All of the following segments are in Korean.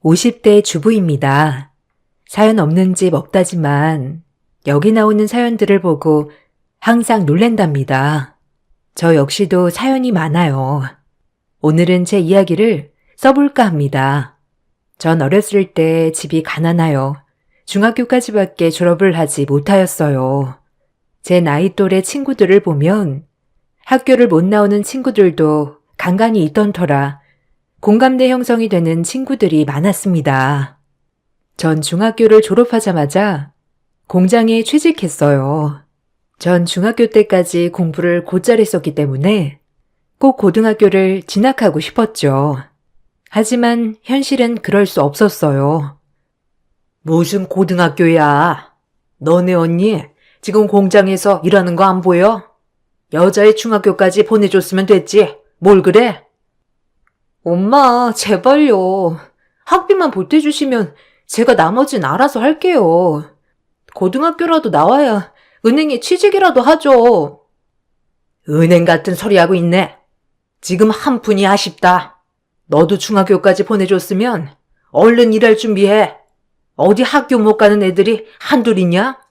50대 주부입니다. 사연 없는 집 없다지만 여기 나오는 사연들을 보고 항상 놀랜답니다. 저 역시도 사연이 많아요. 오늘은 제 이야기를 써볼까 합니다. 전 어렸을 때 집이 가난하여 중학교까지밖에 졸업을 하지 못하였어요. 제 나이 또래 친구들을 보면 학교를 못 나오는 친구들도 간간이 있던 터라 공감대 형성이 되는 친구들이 많았습니다. 전 중학교를 졸업하자마자 공장에 취직했어요. 전 중학교 때까지 공부를 곧잘 했었기 때문에 꼭 고등학교를 진학하고 싶었죠. 하지만 현실은 그럴 수 없었어요. 무슨 고등학교야? 너네 언니 지금 공장에서 일하는 거 안 보여? 여자애 중학교까지 보내줬으면 됐지. 뭘 그래? 엄마, 제발요. 학비만 보태주시면 제가 나머진 알아서 할게요. 고등학교라도 나와야 은행에 취직이라도 하죠. 은행 같은 소리 하고 있네. 지금 한 푼이 아쉽다. 너도 중학교까지 보내줬으면 얼른 일할 준비해. 어디 학교 못 가는 애들이 한둘이냐?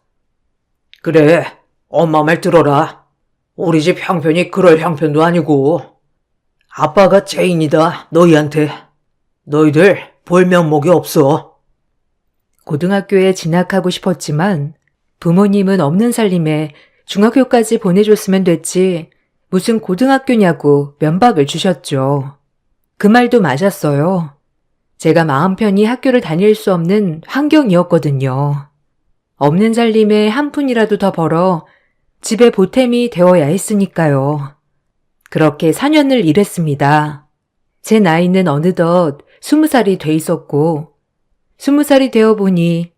그래, 엄마 말 들어라. 우리 집 형편이 그럴 형편도 아니고. 아빠가 죄인이다, 너희한테. 너희들 볼 면목이 없어. 고등학교에 진학하고 싶었지만 부모님은 없는 살림에 중학교까지 보내줬으면 됐지 무슨 고등학교냐고 면박을 주셨죠. 그 말도 맞았어요. 제가 마음 편히 학교를 다닐 수 없는 환경이었거든요. 없는 살림에 한 푼이라도 더 벌어 집에 보탬이 되어야 했으니까요. 그렇게 4년을 일했습니다. 제 나이는 어느덧 20살이 돼 있었고 20살이 되어 보니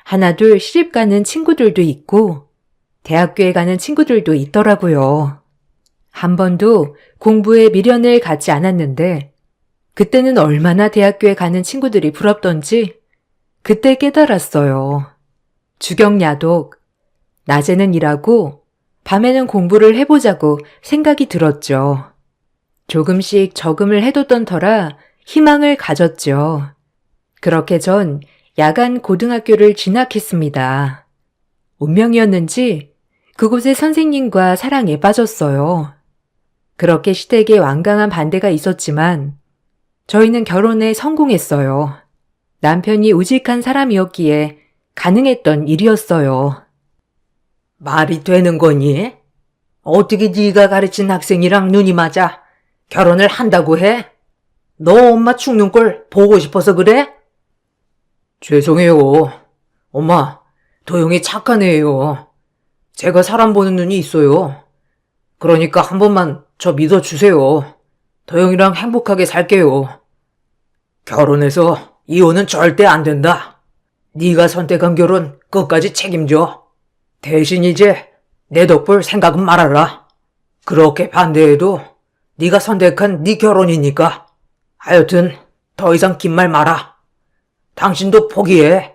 하나둘 시집 가는 친구들도 있고 대학교에 가는 친구들도 있더라고요. 한 번도 공부에 미련을 갖지 않았는데 그때는 얼마나 대학교에 가는 친구들이 부럽던지 그때 깨달았어요. 주경야독, 낮에는 일하고 밤에는 공부를 해보자고 생각이 들었죠. 조금씩 저금을 해뒀던 터라 희망을 가졌죠. 그렇게 전 야간 고등학교를 진학했습니다. 운명이었는지 그곳의 선생님과 사랑에 빠졌어요. 그렇게 시댁에 완강한 반대가 있었지만 저희는 결혼에 성공했어요. 남편이 우직한 사람이었기에 가능했던 일이었어요. 말이 되는 거니? 어떻게 네가 가르친 학생이랑 눈이 맞아 결혼을 한다고 해? 너 엄마 죽는 꼴 보고 싶어서 그래? 죄송해요. 엄마, 도영이 착한 애예요. 제가 사람 보는 눈이 있어요. 그러니까 한 번만 저 믿어주세요. 도영이랑 행복하게 살게요. 결혼해서 이혼은 절대 안 된다. 네가 선택한 결혼 끝까지 책임져. 대신 이제 내 덕볼 생각은 말아라. 그렇게 반대해도 네가 선택한 네 결혼이니까. 하여튼 더 이상 긴 말 마라. 당신도 포기해.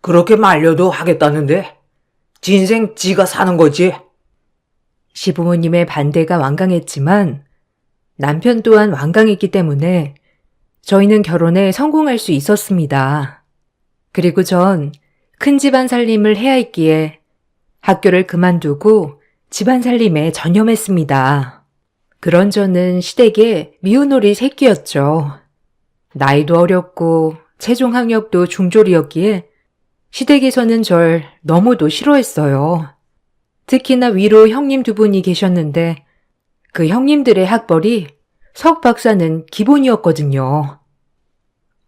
그렇게 말려도 하겠다는데 지 인생 지가 사는 거지. 시부모님의 반대가 완강했지만 남편 또한 완강했기 때문에 저희는 결혼에 성공할 수 있었습니다. 그리고 전 큰 집안 살림을 해야 했기에 학교를 그만두고 집안 살림에 전념했습니다. 그런 저는 시댁의 미운오리 새끼였죠. 나이도 어렸고 최종 학력도 중졸이었기에 시댁에서는 절 너무도 싫어했어요. 특히나 위로 형님 두 분이 계셨는데 그 형님들의 학벌이 석 박사는 기본이었거든요.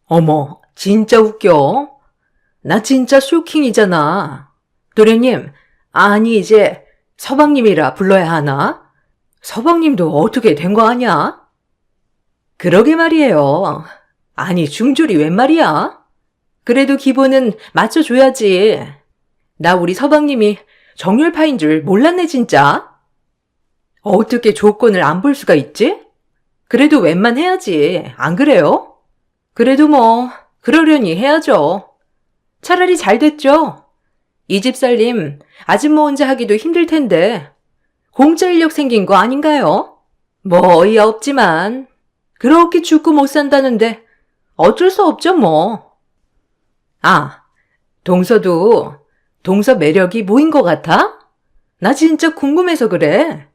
어머, 진짜 웃겨. 나 진짜 쇼킹이잖아. 도련님, 아니 이제 서방님이라 불러야 하나? 서방님도 어떻게 된 거 아냐? 그러게 말이에요. 아니 중졸이 웬 말이야? 그래도 기본은 맞춰줘야지. 나 우리 서방님이 정열파인 줄 몰랐네 진짜. 어떻게 조건을 안 볼 수가 있지? 그래도 웬만해야지. 안 그래요? 그래도 뭐 그러려니 해야죠. 차라리 잘 됐죠. 이 집 살림 아줌마 혼자 하기도 힘들 텐데 공짜 인력 생긴 거 아닌가요? 뭐 어이야 없지만 그렇게 죽고 못 산다는데 어쩔 수 없죠, 뭐. 아, 동서도 동서 매력이 뭐인 것 같아? 나 진짜 궁금해서 그래.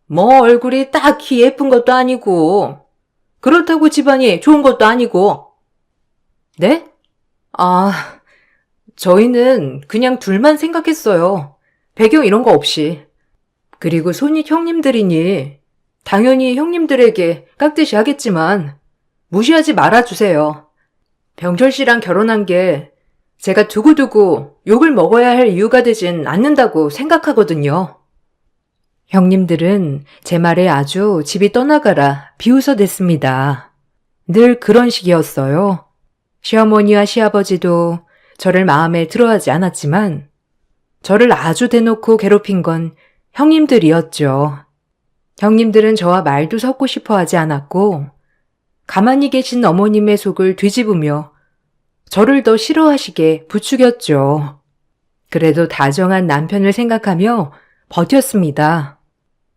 뭐 얼굴이 딱히 예쁜 것도 아니고, 그렇다고 집안이 좋은 것도 아니고. 네? 아, 저희는 그냥 둘만 생각했어요. 배경 이런 거 없이. 그리고 손익 형님들이니 당연히 형님들에게 깍듯이 하겠지만 무시하지 말아주세요. 병철 씨랑 결혼한 게 제가 두고두고 욕을 먹어야 할 이유가 되진 않는다고 생각하거든요. 형님들은 제 말에 아주 집이 떠나가라 비웃어댔습니다. 늘 그런 식이었어요. 시어머니와 시아버지도 저를 마음에 들어하지 않았지만 저를 아주 대놓고 괴롭힌 건 형님들이었죠. 형님들은 저와 말도 섞고 싶어 하지 않았고 가만히 계신 어머님의 속을 뒤집으며 저를 더 싫어하시게 부추겼죠. 그래도 다정한 남편을 생각하며 버텼습니다.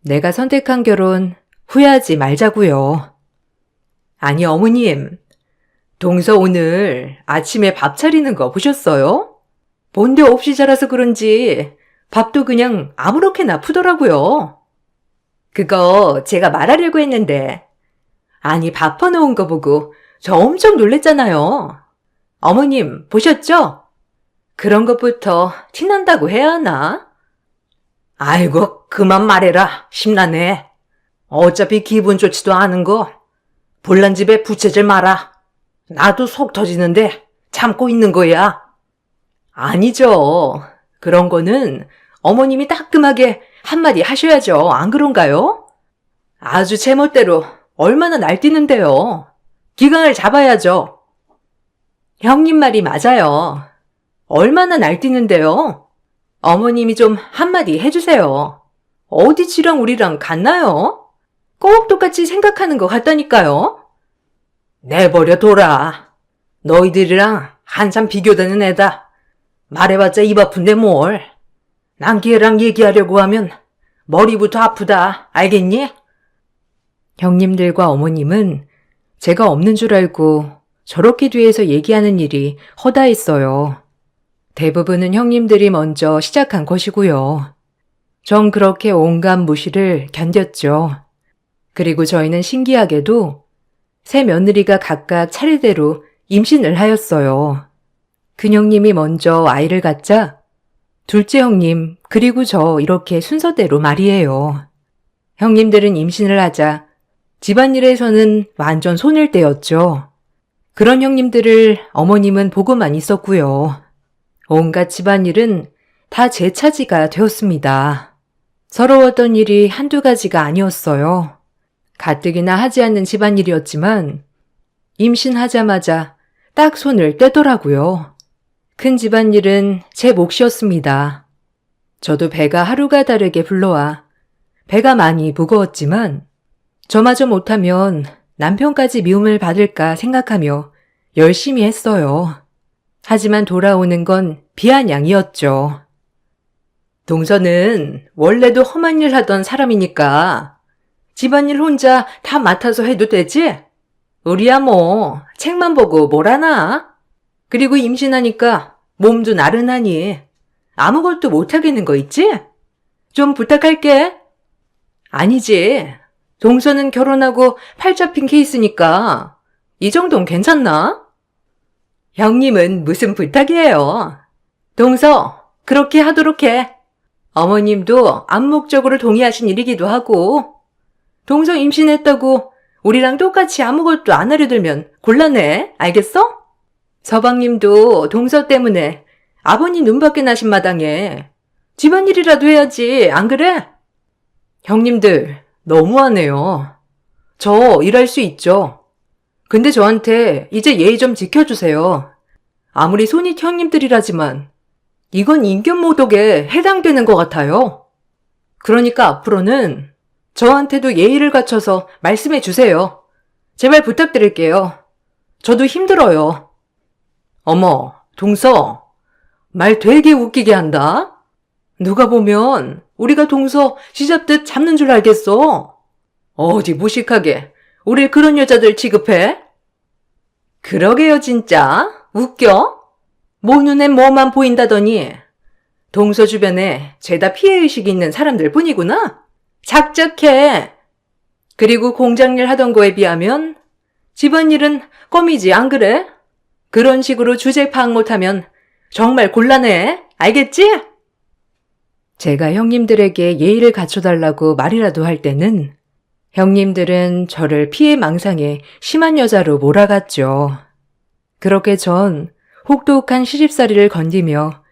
내가 선택한 결혼 후회하지 말자고요. 아니 어머님, 동서 오늘 아침에 밥 차리는 거 보셨어요? 본데 없이 자라서 그런지 밥도 그냥 아무렇게나 푸더라고요. 그거 제가 말하려고 했는데 아니 밥 퍼놓은 거 보고 저 엄청 놀랬잖아요. 어머님 보셨죠? 그런 것부터 티난다고 해야 하나? 아이고 그만 말해라 심란해. 어차피 기분 좋지도 않은 거 불난 집에 부채질 마라. 나도 속 터지는데 참고 있는 거야. 아니죠. 그런 거는 어머님이 따끔하게 한마디 하셔야죠. 안 그런가요? 아주 제멋대로 얼마나 날뛰는데요. 기강을 잡아야죠. 형님 말이 맞아요. 얼마나 날뛰는데요. 어머님이 좀 한마디 해주세요. 어디 지랑 우리랑 같나요? 꼭 똑같이 생각하는 것 같다니까요. 내버려 둬라. 너희들이랑 한참 비교되는 애다. 말해봤자 입 아픈데 뭘. 난 걔랑 얘기하려고 하면 머리부터 아프다. 알겠니? 형님들과 어머님은 제가 없는 줄 알고 저렇게 뒤에서 얘기하는 일이 허다했어요. 대부분은 형님들이 먼저 시작한 것이고요. 전 그렇게 온갖 무시를 견뎠죠. 그리고 저희는 신기하게도 세 며느리가 각각 차례대로 임신을 하였어요. 큰형님이 먼저 아이를 갖자 둘째 형님 그리고 저 이렇게 순서대로 말이에요. 형님들은 임신을 하자 집안일에서는 완전 손을 떼었죠. 그런 형님들을 어머님은 보고만 있었고요. 온갖 집안일은 다 제 차지가 되었습니다. 서러웠던 일이 한두 가지가 아니었어요. 가뜩이나 하지 않는 집안일이었지만 임신하자마자 딱 손을 떼더라고요. 큰 집안일은 제 몫이었습니다. 저도 배가 하루가 다르게 불러와 배가 많이 무거웠지만 저마저 못하면 남편까지 미움을 받을까 생각하며 열심히 했어요. 하지만 돌아오는 건 비아냥이었죠. 동서는 원래도 험한 일 하던 사람이니까 집안일 혼자 다 맡아서 해도 되지? 우리야 뭐 책만 보고 뭘 하나? 그리고 임신하니까 몸도 나른하니 아무것도 못하겠는 거 있지? 좀 부탁할게. 아니지. 동서는 결혼하고 팔 잡힌 케이스니까 이 정도는 괜찮나? 형님은 무슨 부탁이에요? 동서 그렇게 하도록 해. 어머님도 암묵적으로 동의하신 일이기도 하고 동서 임신했다고 우리랑 똑같이 아무것도 안 하려 들면 곤란해. 알겠어? 서방님도 동서 때문에 아버님 눈밖에 나신 마당에 집안일이라도 해야지. 안 그래? 형님들 너무하네요. 저 일할 수 있죠. 근데 저한테 이제 예의 좀 지켜주세요. 아무리 손익 형님들이라지만 이건 인격모독에 해당되는 것 같아요. 그러니까 앞으로는 저한테도 예의를 갖춰서 말씀해 주세요. 제발 부탁드릴게요. 저도 힘들어요. 어머, 동서, 말 되게 웃기게 한다. 누가 보면 우리가 동서 쥐잡듯 잡는 줄 알겠어. 어디 무식하게 우릴 그런 여자들 취급해? 그러게요, 진짜. 웃겨? 뭐 눈엔 뭐만 보인다더니 동서 주변에 죄다 피해의식이 있는 사람들 뿐이구나? 작작해. 그리고 공장일 하던 거에 비하면 집안일은 껌이지, 안 그래? 그런 식으로 주제 파악 못하면 정말 곤란해. 알겠지? 제가 형님들에게 예의를 갖춰달라고 말이라도 할 때는 형님들은 저를 피해 망상에 심한 여자로 몰아갔죠. 그렇게 전 혹독한 시집살이를 건디며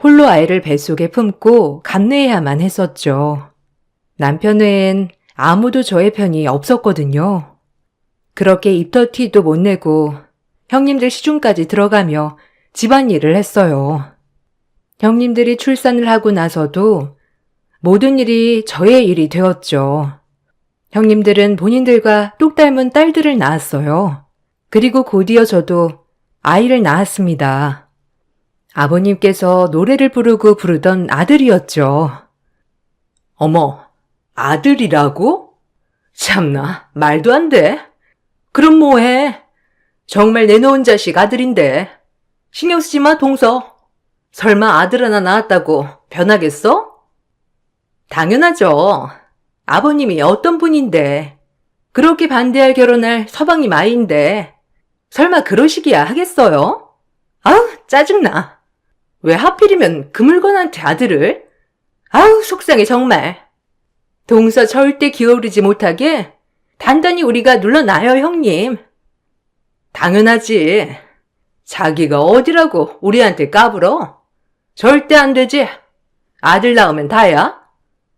홀로 아이를 뱃속에 품고 감내해야만 했었죠. 남편 외엔 아무도 저의 편이 없었거든요. 그렇게 입덧티도 못 내고 형님들 시중까지 들어가며 집안일을 했어요. 형님들이 출산을 하고 나서도 모든 일이 저의 일이 되었죠. 형님들은 본인들과 똑 닮은 딸들을 낳았어요. 그리고 곧이어 저도 아이를 낳았습니다. 아버님께서 노래를 부르던 아들이었죠. 어머, 아들이라고? 참나, 말도 안 돼. 그럼 뭐해? 정말 내놓은 자식 아들인데. 신경 쓰지 마, 동서. 설마 아들 하나 낳았다고 변하겠어? 당연하죠. 아버님이 어떤 분인데. 그렇게 반대할 결혼할 서방님 아이인데. 설마 그러시기야 하겠어요? 아우, 짜증나. 왜 하필이면 그 물건한테 아들을? 아우, 속상해 정말. 동서 절대 기어오르지 못하게 단단히 우리가 눌러놔요, 형님. 당연하지. 자기가 어디라고 우리한테 까불어? 절대 안 되지. 아들 낳으면 다야.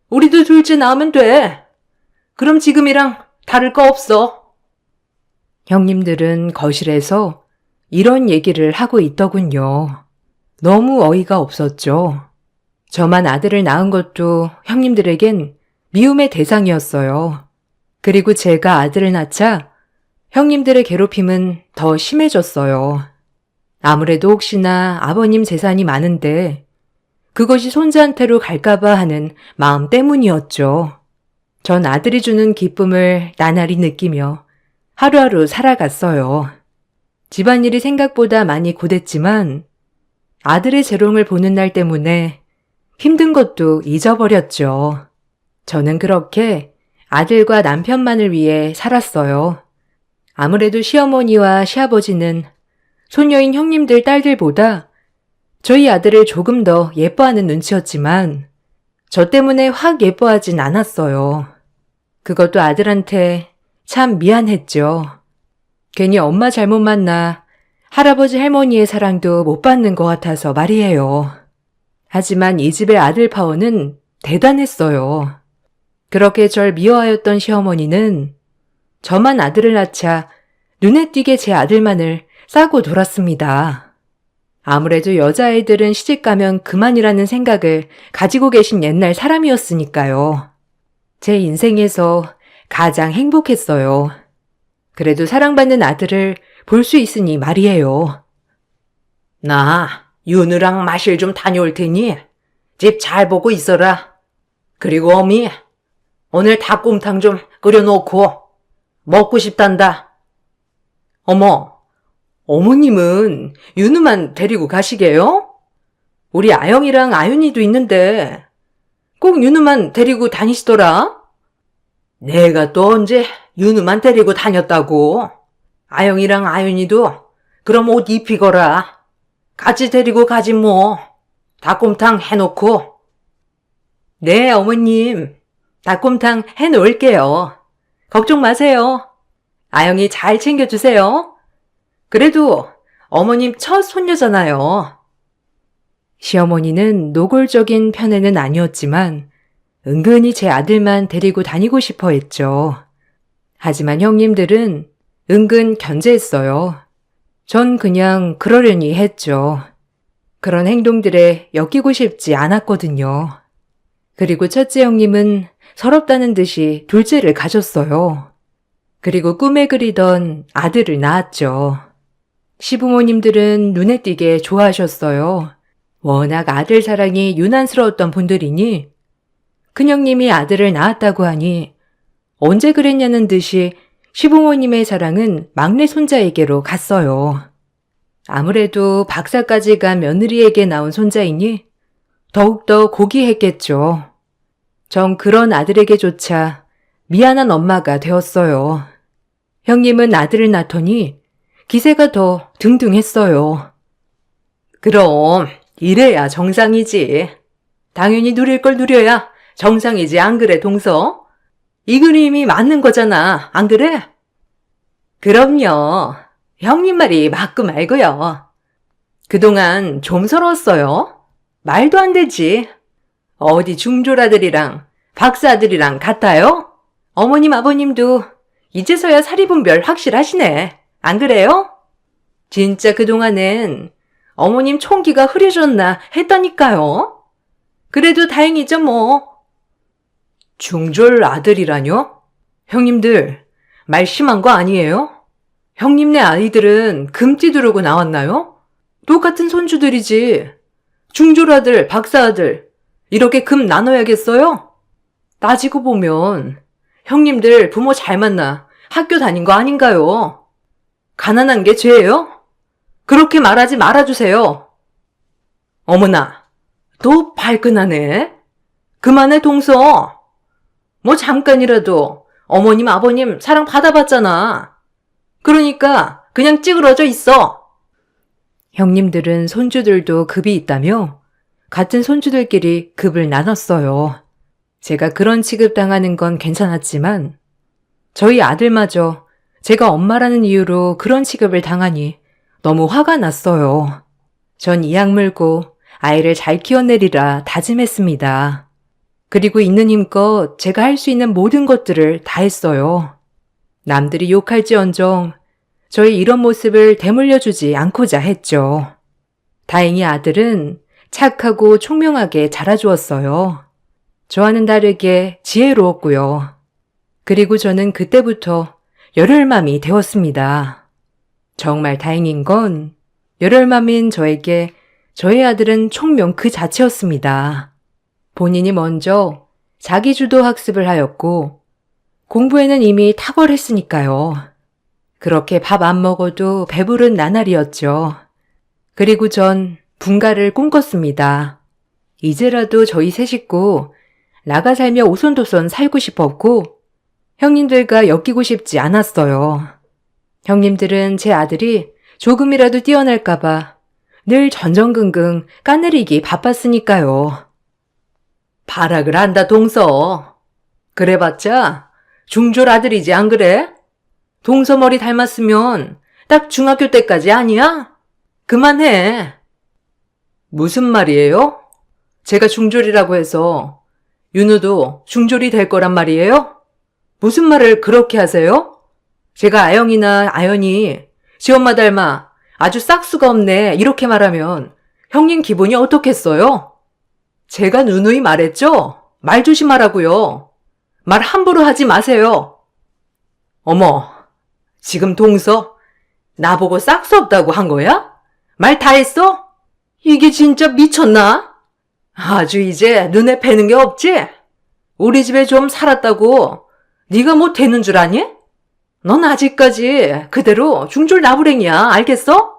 우리도 둘째 낳으면 돼. 그럼 지금이랑 다를 거 없어. 형님들은 거실에서 이런 얘기를 하고 있더군요. 너무 어이가 없었죠. 저만 아들을 낳은 것도 형님들에겐 미움의 대상이었어요. 그리고 제가 아들을 낳자 형님들의 괴롭힘은 더 심해졌어요. 아무래도 혹시나 아버님 재산이 많은데 그것이 손자한테로 갈까봐 하는 마음 때문이었죠. 전 아들이 주는 기쁨을 나날이 느끼며 하루하루 살아갔어요. 집안일이 생각보다 많이 고됐지만 아들의 재롱을 보는 날 때문에 힘든 것도 잊어버렸죠. 저는 그렇게 아들과 남편만을 위해 살았어요. 아무래도 시어머니와 시아버지는 손녀인 형님들 딸들보다 저희 아들을 조금 더 예뻐하는 눈치였지만 저 때문에 확 예뻐하진 않았어요. 그것도 아들한테 참 미안했죠. 괜히 엄마 잘못 만나 할아버지 할머니의 사랑도 못 받는 것 같아서 말이에요. 하지만 이 집의 아들 파워는 대단했어요. 그렇게 절 미워하였던 시어머니는 저만 아들을 낳자 눈에 띄게 제 아들만을 싸고 돌았습니다. 아무래도 여자아이들은 시집가면 그만이라는 생각을 가지고 계신 옛날 사람이었으니까요. 제 인생에서 가장 행복했어요. 그래도 사랑받는 아들을 볼 수 있으니 말이에요. 나 윤우랑 마실 좀 다녀올 테니 집 잘 보고 있어라. 그리고 어미, 오늘 닭곰탕 좀 끓여놓고 먹고 싶단다. 어머, 어머님은 윤우만 데리고 가시게요? 우리 아영이랑 아윤이도 있는데 꼭 윤우만 데리고 다니시더라? 내가 또 언제 윤우만 데리고 다녔다고? 아영이랑 아윤이도 그럼 옷 입히거라. 같이 데리고 가지 뭐. 닭곰탕 해놓고. 네, 어머님. 닭곰탕 해놓을게요. 걱정 마세요. 아영이 잘 챙겨주세요. 그래도 어머님 첫 손녀잖아요. 시어머니는 노골적인 편에는 아니었지만 은근히 제 아들만 데리고 다니고 싶어 했죠. 하지만 형님들은 은근 견제했어요. 전 그냥 그러려니 했죠. 그런 행동들에 엮이고 싶지 않았거든요. 그리고 첫째 형님은 서럽다는 듯이 둘째를 가졌어요. 그리고 꿈에 그리던 아들을 낳았죠. 시부모님들은 눈에 띄게 좋아하셨어요. 워낙 아들 사랑이 유난스러웠던 분들이니 큰형님이 아들을 낳았다고 하니 언제 그랬냐는 듯이 시부모님의 사랑은 막내 손자에게로 갔어요. 아무래도 박사까지 간 며느리에게 나온 손자이니 더욱더 고귀했겠죠. 전 그런 아들에게조차 미안한 엄마가 되었어요. 형님은 아들을 낳더니 기세가 더 등등했어요. 그럼 이래야 정상이지. 당연히 누릴 걸 누려야 정상이지, 안 그래, 동서? 이 그림이 맞는 거잖아, 안 그래? 그럼요. 형님 말이 맞고 말고요. 그동안 좀 서러웠어요. 말도 안 되지. 어디 중졸아들이랑 박사아들이랑 같아요? 어머님 아버님도 이제서야 사리분별 확실하시네. 안 그래요? 진짜 그동안엔 어머님 총기가 흐려졌나 했다니까요. 그래도 다행이죠 뭐. 중졸 아들이라뇨? 형님들 말 심한 거 아니에요? 형님네 아이들은 금띠 두르고 나왔나요? 똑같은 손주들이지. 중졸 아들, 박사 아들 이렇게 금 나눠야겠어요? 따지고 보면 형님들 부모 잘 만나 학교 다닌 거 아닌가요? 가난한 게 죄예요? 그렇게 말하지 말아주세요. 어머나, 또 발끈하네. 그만해, 동서. 뭐 잠깐이라도 어머님, 아버님 사랑 받아봤잖아. 그러니까 그냥 찌그러져 있어. 형님들은 손주들도 급이 있다며 같은 손주들끼리 급을 나눴어요. 제가 그런 취급당하는 건 괜찮았지만 저희 아들마저 제가 엄마라는 이유로 그런 취급을 당하니 너무 화가 났어요. 전 이악 물고 아이를 잘 키워내리라 다짐했습니다. 그리고 있는 힘껏 제가 할 수 있는 모든 것들을 다 했어요. 남들이 욕할지언정 저의 이런 모습을 되물려주지 않고자 했죠. 다행히 아들은 착하고 총명하게 자라주었어요. 저와는 다르게 지혜로웠고요. 그리고 저는 그때부터 열혈맘이 되었습니다. 정말 다행인 건 열혈맘인 저에게 저의 아들은 총명 그 자체였습니다. 본인이 먼저 자기주도 학습을 하였고 공부에는 이미 탁월했으니까요. 그렇게 밥 안 먹어도 배부른 나날이었죠. 그리고 전 분가를 꿈꿨습니다. 이제라도 저희 세 식구 나가 살며 오손도손 살고 싶었고 형님들과 엮이고 싶지 않았어요. 형님들은 제 아들이 조금이라도 뛰어날까봐 늘 전전긍긍 까내리기 바빴으니까요. 발악을 한다, 동서. 그래봤자 중졸 아들이지, 안 그래? 동서 머리 닮았으면 딱 중학교 때까지 아니야? 그만해. 무슨 말이에요? 제가 중졸이라고 해서 윤우도 중졸이 될 거란 말이에요? 무슨 말을 그렇게 하세요? 제가 아영이나 아연이 지 엄마 닮아 아주 싹수가 없네 이렇게 말하면 형님 기분이 어떻겠어요? 제가 누누이 말했죠? 말 조심하라고요. 말 함부로 하지 마세요. 어머, 지금 동서 나보고 싹수 없다고 한 거야? 말 다 했어? 이게 진짜 미쳤나? 아주 이제 눈에 뵈는 게 없지? 우리 집에 좀 살았다고 네가 뭐 되는 줄 아니? 넌 아직까지 그대로 중졸 나부랭이야, 알겠어?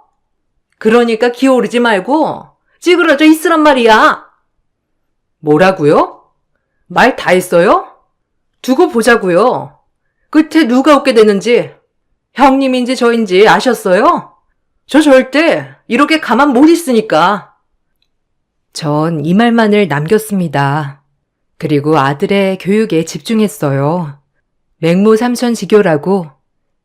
그러니까 기어오르지 말고 찌그러져 있으란 말이야. 뭐라고요? 말 다 했어요? 두고 보자고요. 끝에 누가 웃게 되는지 형님인지 저인지 아셨어요? 저 절대 이렇게 가만 못 있으니까. 전 이 말만을 남겼습니다. 그리고 아들의 교육에 집중했어요. 맹모 삼천지교라고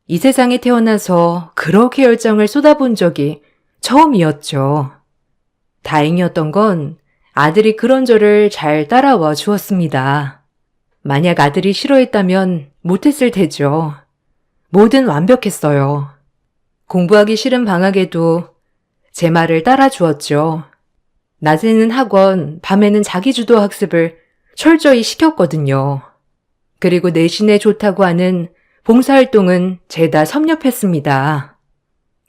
이 세상에 태어나서 그렇게 열정을 쏟아본 적이 처음이었죠. 다행이었던 건 아들이 그런 저를 잘 따라와 주었습니다. 만약 아들이 싫어했다면 못했을 테죠. 뭐든 완벽했어요. 공부하기 싫은 방학에도 제 말을 따라 주었죠. 낮에는 학원, 밤에는 자기주도 학습을 철저히 시켰거든요. 그리고 내신에 좋다고 하는 봉사활동은 죄다 섭렵했습니다.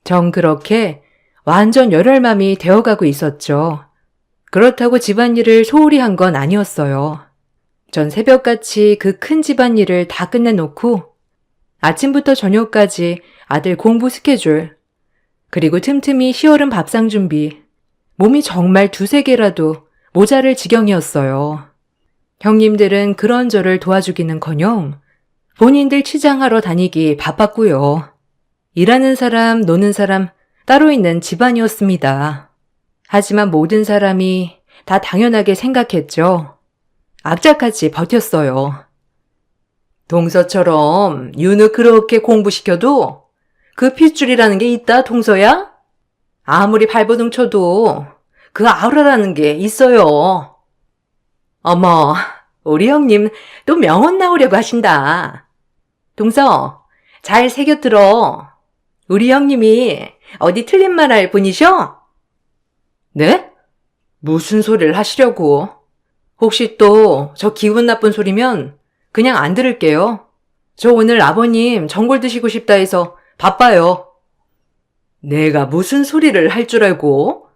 전 그렇게 완전 열혈맘이 되어가고 있었죠. 그렇다고 집안일을 소홀히 한 건 아니었어요. 전 새벽같이 그 큰 집안일을 다 끝내놓고 아침부터 저녁까지 아들 공부 스케줄, 그리고 틈틈이 시어른 밥상 준비, 몸이 정말 두세 개라도 모자랄 지경이었어요. 형님들은 그런저를 도와주기는커녕 본인들 치장하러 다니기 바빴고요. 일하는 사람, 노는 사람 따로 있는 집안이었습니다. 하지만 모든 사람이 다 당연하게 생각했죠. 악착같이 버텼어요. 동서처럼 윤우 그렇게 공부시켜도 그 핏줄이라는 게 있다, 동서야? 아무리 발버둥 쳐도 그 아우라라는 게 있어요. 어머, 우리 형님 또 명언 나오려고 하신다. 동서, 잘 새겨 들어. 우리 형님이 어디 틀린 말 할 분이셔? 네? 무슨 소리를 하시려고? 혹시 또 저 기분 나쁜 소리면 그냥 안 들을게요. 저 오늘 아버님 전골 드시고 싶다 해서 바빠요. 내가 무슨 소리를 할 줄 알고?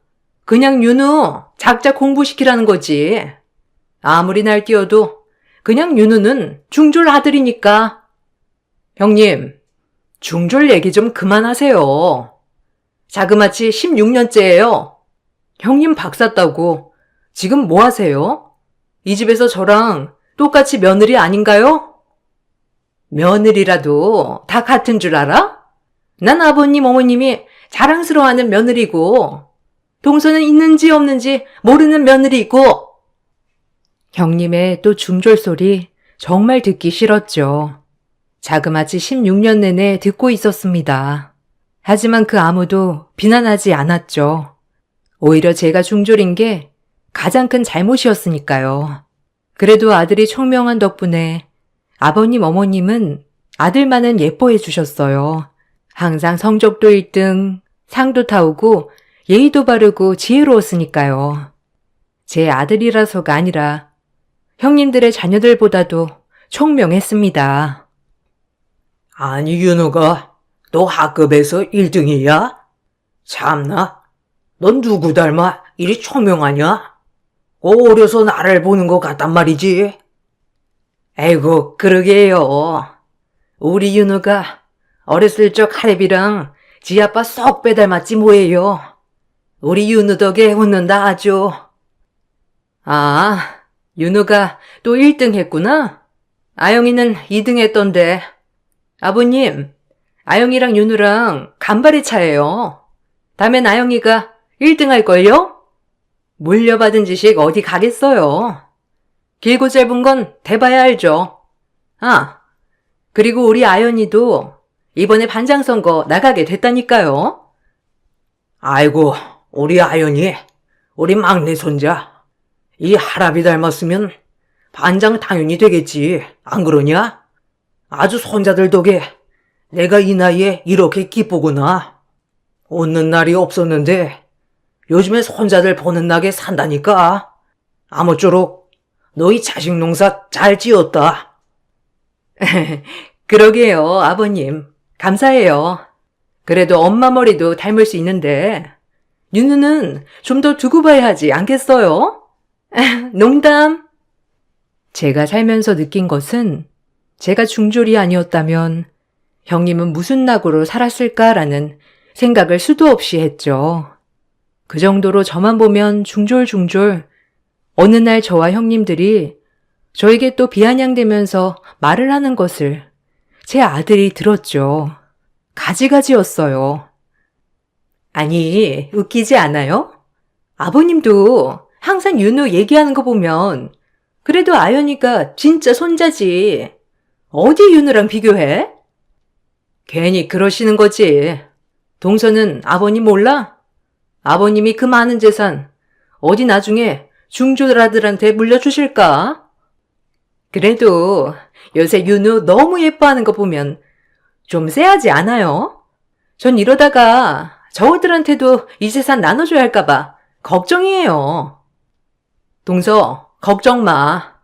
그냥 윤우 작작 공부시키라는 거지. 아무리 날뛰어도 그냥 윤우는 중졸 아들이니까. 형님, 중졸 얘기 좀 그만하세요. 자그마치 16년째예요. 형님 박사 따고 지금 뭐 하세요? 이 집에서 저랑 똑같이 며느리 아닌가요? 며느리라도 다 같은 줄 알아? 난 아버님, 어머님이 자랑스러워하는 며느리고 동서는 있는지 없는지 모르는 며느리고. 형님의 또 중졸 소리 정말 듣기 싫었죠. 자그마치 16년 내내 듣고 있었습니다. 하지만 그 아무도 비난하지 않았죠. 오히려 제가 중졸인 게 가장 큰 잘못이었으니까요. 그래도 아들이 총명한 덕분에 아버님, 어머님은 아들만은 예뻐해 주셨어요. 항상 성적도 1등, 상도 타오고 예의도 바르고 지혜로웠으니까요. 제 아들이라서가 아니라 형님들의 자녀들보다도 총명했습니다. 아니, 윤우가 너 학급에서 1등이야? 참나, 넌 누구 닮아 이리 총명하냐? 어려서 나를 보는 것 같단 말이지. 에이구, 그러게요. 우리 윤우가 어렸을 적 하랩이랑 지 아빠 쏙 빼닮았지 뭐예요. 우리 윤우 덕에 웃는다 아주. 아, 윤우가 또 1등 했구나? 아영이는 2등 했던데. 아버님, 아영이랑 윤우랑 간발의 차예요. 다음엔 아영이가 1등 할걸요? 물려받은 지식 어디 가겠어요. 길고 짧은 건 대봐야 알죠. 아, 그리고 우리 아연이도 이번에 반장 선거 나가게 됐다니까요. 아이고, 우리 아연이, 우리 막내 손자. 이 할아비 닮았으면 반장 당연히 되겠지. 안 그러냐? 아주 손자들 덕에 내가 이 나이에 이렇게 기쁘구나. 웃는 날이 없었는데 요즘에 손자들 보는 낙에 산다니까. 아무쪼록 너희 자식 농사 잘 지었다. 그러게요, 아버님. 감사해요. 그래도 엄마 머리도 닮을 수 있는데 윤우는 좀 더 두고 봐야 하지 않겠어요? 농담. 제가 살면서 느낀 것은 제가 중졸이 아니었다면 형님은 무슨 낙으로 살았을까라는 생각을 수도 없이 했죠. 그 정도로 저만 보면 중졸. 어느 날 저와 형님들이 저에게 또 비아냥대면서 말을 하는 것을 제 아들이 들었죠. 가지가지였어요. 아니, 웃기지 않아요? 아버님도 항상 윤우 얘기하는 거 보면 그래도 아연이가 진짜 손자지. 어디 윤우랑 비교해? 괜히 그러시는 거지. 동서는 아버님 몰라? 아버님이 그 많은 재산 어디 나중에 중졸 아들한테 물려주실까? 그래도 요새 윤우 너무 예뻐하는 거 보면 좀 쎄하지 않아요? 전 이러다가 저들한테도 이 재산 나눠줘야 할까봐 걱정이에요. 동서, 걱정 마.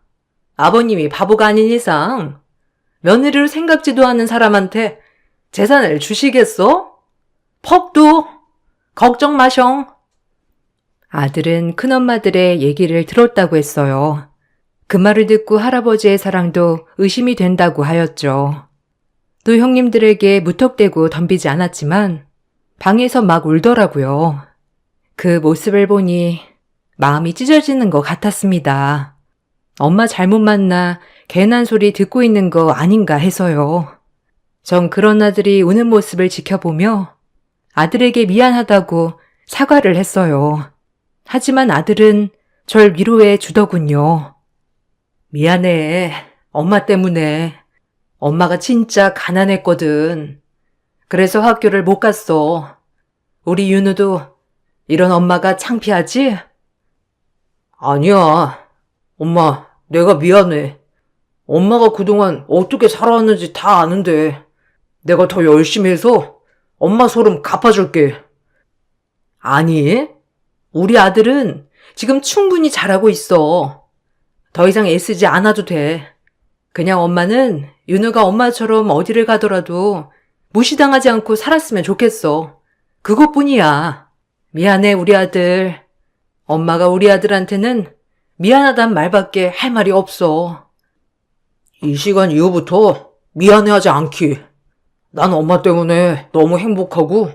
아버님이 바보가 아닌 이상 며느리로 생각지도 않은 사람한테 재산을 주시겠어? 퍽도 걱정 마셩. 아들은 큰엄마들의 얘기를 들었다고 했어요. 그 말을 듣고 할아버지의 사랑도 의심이 된다고 하였죠. 또 형님들에게 무턱대고 덤비지 않았지만 방에서 막 울더라고요. 그 모습을 보니 마음이 찢어지는 것 같았습니다. 엄마 잘못 만나 괜한 소리 듣고 있는 거 아닌가 해서요. 전 그런 아들이 우는 모습을 지켜보며 아들에게 미안하다고 사과를 했어요. 하지만 아들은 절 위로해 주더군요. 미안해. 엄마 때문에. 엄마가 진짜 가난했거든. 그래서 학교를 못 갔어. 우리 윤우도 이런 엄마가 창피하지? 아니야. 엄마, 내가 미안해. 엄마가 그동안 어떻게 살아왔는지 다 아는데 내가 더 열심히 해서 엄마 소름 갚아줄게. 아니, 우리 아들은 지금 충분히 잘하고 있어. 더 이상 애쓰지 않아도 돼. 그냥 엄마는 윤우가 엄마처럼 어디를 가더라도 무시당하지 않고 살았으면 좋겠어. 그것뿐이야. 미안해, 우리 아들. 엄마가 우리 아들한테는 미안하단 말밖에 할 말이 없어. 이 시간 이후부터 미안해하지 않기. 난 엄마 때문에 너무 행복하고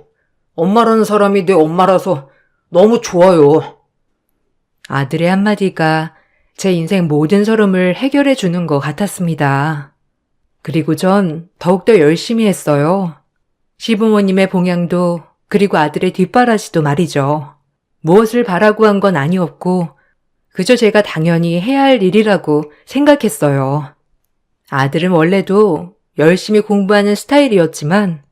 엄마라는 사람이 내 엄마라서 너무 좋아요. 아들의 한마디가 제 인생 모든 서름을 해결해 주는 것 같았습니다. 그리고 전 더욱더 열심히 했어요. 시부모님의 봉양도 그리고 아들의 뒷바라지도 말이죠. 무엇을 바라고 한 건 아니었고 그저 제가 당연히 해야 할 일이라고 생각했어요. 아들은 원래도 열심히 공부하는 스타일이었지만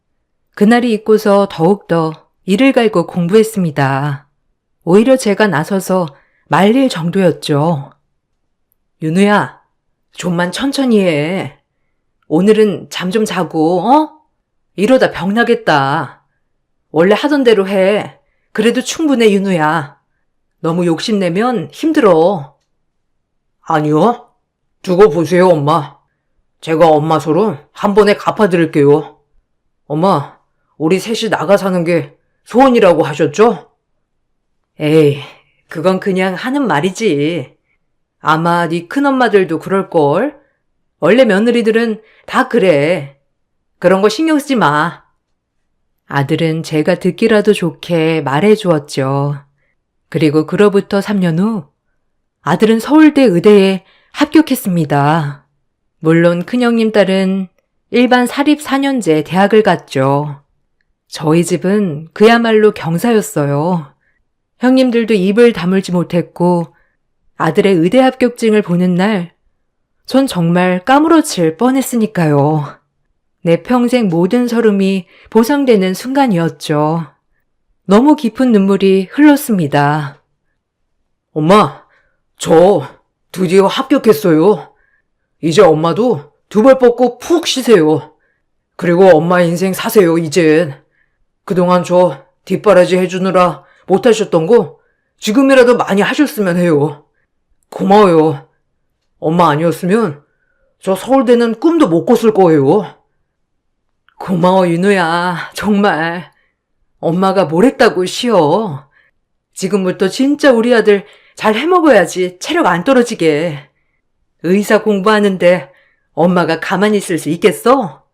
그날이 있고서 더욱더 이를 갈고 공부했습니다. 오히려 제가 나서서 말릴 정도였죠. 윤우야, 좀만 천천히 해. 오늘은 잠 좀 자고, 이러다 병 나겠다. 원래 하던 대로 해. 그래도 충분해, 윤우야. 너무 욕심내면 힘들어. 아니요. 두고 보세요, 엄마. 제가 엄마 소름 한 번에 갚아드릴게요. 엄마, 우리 셋이 나가 사는 게 소원이라고 하셨죠? 에이, 그건 그냥 하는 말이지. 아마 네 큰엄마들도 그럴걸. 원래 며느리들은 다 그래. 그런 거 신경 쓰지 마. 아들은 제가 듣기라도 좋게 말해주었죠. 그리고 그로부터 3년 후 아들은 서울대 의대에 합격했습니다. 물론 큰형님 딸은 일반 사립 4년제 대학을 갔죠. 저희 집은 그야말로 경사였어요. 형님들도 입을 다물지 못했고 아들의 의대 합격증을 보는 날 전 정말 까무러칠 뻔했으니까요. 내 평생 모든 서름이 보상되는 순간이었죠. 너무 깊은 눈물이 흘렀습니다. 엄마, 저 드디어 합격했어요. 이제 엄마도 두 발 뻗고 푹 쉬세요. 그리고 엄마 인생 사세요, 이젠. 그동안 저 뒷바라지 해주느라 못하셨던 거 지금이라도 많이 하셨으면 해요. 고마워요. 엄마 아니었으면 저 서울대는 꿈도 못 꿨을 거예요. 고마워, 윤우야. 정말. 엄마가 뭘 했다고 쉬어. 지금부터 진짜 우리 아들 잘 해먹어야지 체력 안 떨어지게. 의사 공부하는데 엄마가 가만히 있을 수 있겠어?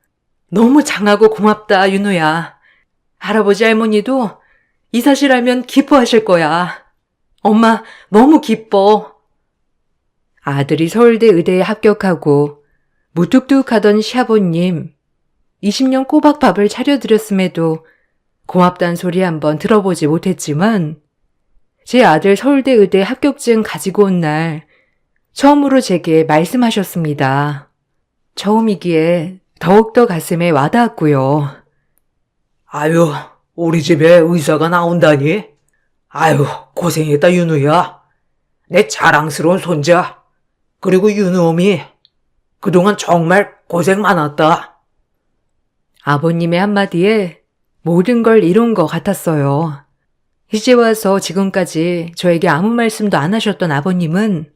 너무 장하고 고맙다, 윤우야. 할아버지 할머니도 이 사실 알면 기뻐하실 거야. 엄마 너무 기뻐. 아들이 서울대 의대에 합격하고 무뚝뚝하던 시아버님 20년 꼬박 밥을 차려드렸음에도 고맙단 소리 한번 들어보지 못했지만 제 아들 서울대 의대 합격증 가지고 온 날 처음으로 제게 말씀하셨습니다. 처음이기에 더욱더 가슴에 와닿았고요. 아유, 우리 집에 의사가 나온다니? 아유, 고생했다, 윤우야. 내 자랑스러운 손자. 그리고 윤우엄이 그동안 정말 고생 많았다. 아버님의 한마디에 모든 걸 이룬 것 같았어요. 이제 와서 지금까지 저에게 아무 말씀도 안 하셨던 아버님은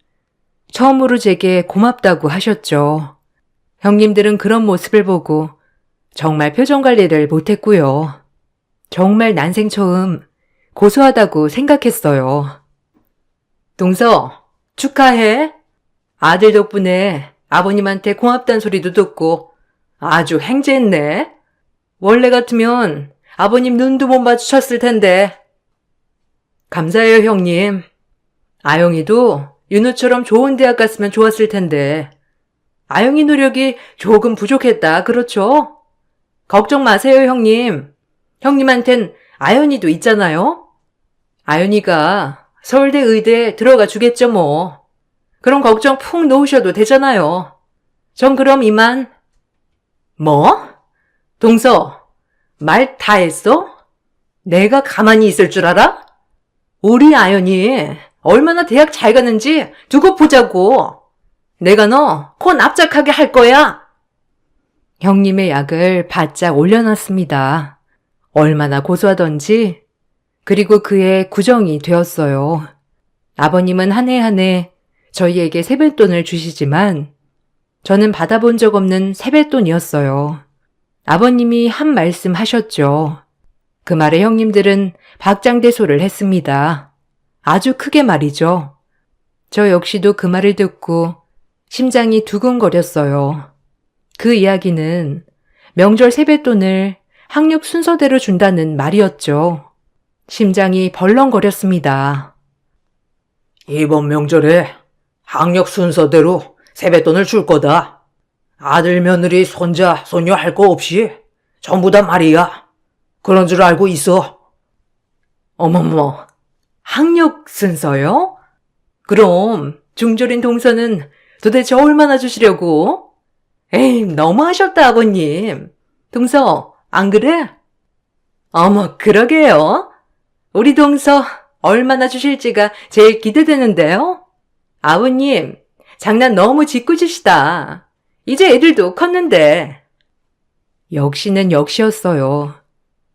처음으로 제게 고맙다고 하셨죠. 형님들은 그런 모습을 보고 정말 표정 관리를 못했고요. 정말 난생 처음 고소하다고 생각했어요. 동서, 축하해. 아들 덕분에 아버님한테 고맙다는 소리도 듣고 아주 행제했네. 원래 같으면 아버님 눈도 못 마주쳤을 텐데. 감사해요, 형님. 아영이도 윤우처럼 좋은 대학 갔으면 좋았을 텐데. 아영이 노력이 조금 부족했다, 그렇죠? 걱정 마세요, 형님. 형님한텐 아연이도 있잖아요. 아연이가 서울대 의대에 들어가 주겠죠, 뭐. 그럼 걱정 푹 놓으셔도 되잖아요. 전 그럼 이만. 뭐? 동서, 말 다 했어? 내가 가만히 있을 줄 알아? 우리 아연이 얼마나 대학 잘 가는지 두고 보자고. 내가 너 코 납작하게 할 거야. 형님의 약을 바짝 올려놨습니다. 얼마나 고소하던지. 그리고 그의 구정이 되었어요. 아버님은 한 해 한 해 저희에게 세뱃돈을 주시지만 저는 받아본 적 없는 세뱃돈이었어요. 아버님이 한 말씀 하셨죠. 그 말에 형님들은 박장대소를 했습니다. 아주 크게 말이죠. 저 역시도 그 말을 듣고 심장이 두근거렸어요. 그 이야기는 명절 세뱃돈을 학력 순서대로 준다는 말이었죠. 심장이 벌렁거렸습니다. 이번 명절에 학력 순서대로 세뱃돈을 줄 거다. 아들, 며느리, 손자, 손녀 할 거 없이 전부 다 말이야. 그런 줄 알고 있어. 어머머, 학력 순서요? 그럼 중졸인 동서는 도대체 얼마나 주시려고? 에이, 너무하셨다, 아버님. 동서, 안 그래? 어머, 그러게요. 우리 동서 얼마나 주실지가 제일 기대되는데요? 아버님, 장난 너무 짓궂으시다. 이제 애들도 컸는데. 역시는 역시였어요.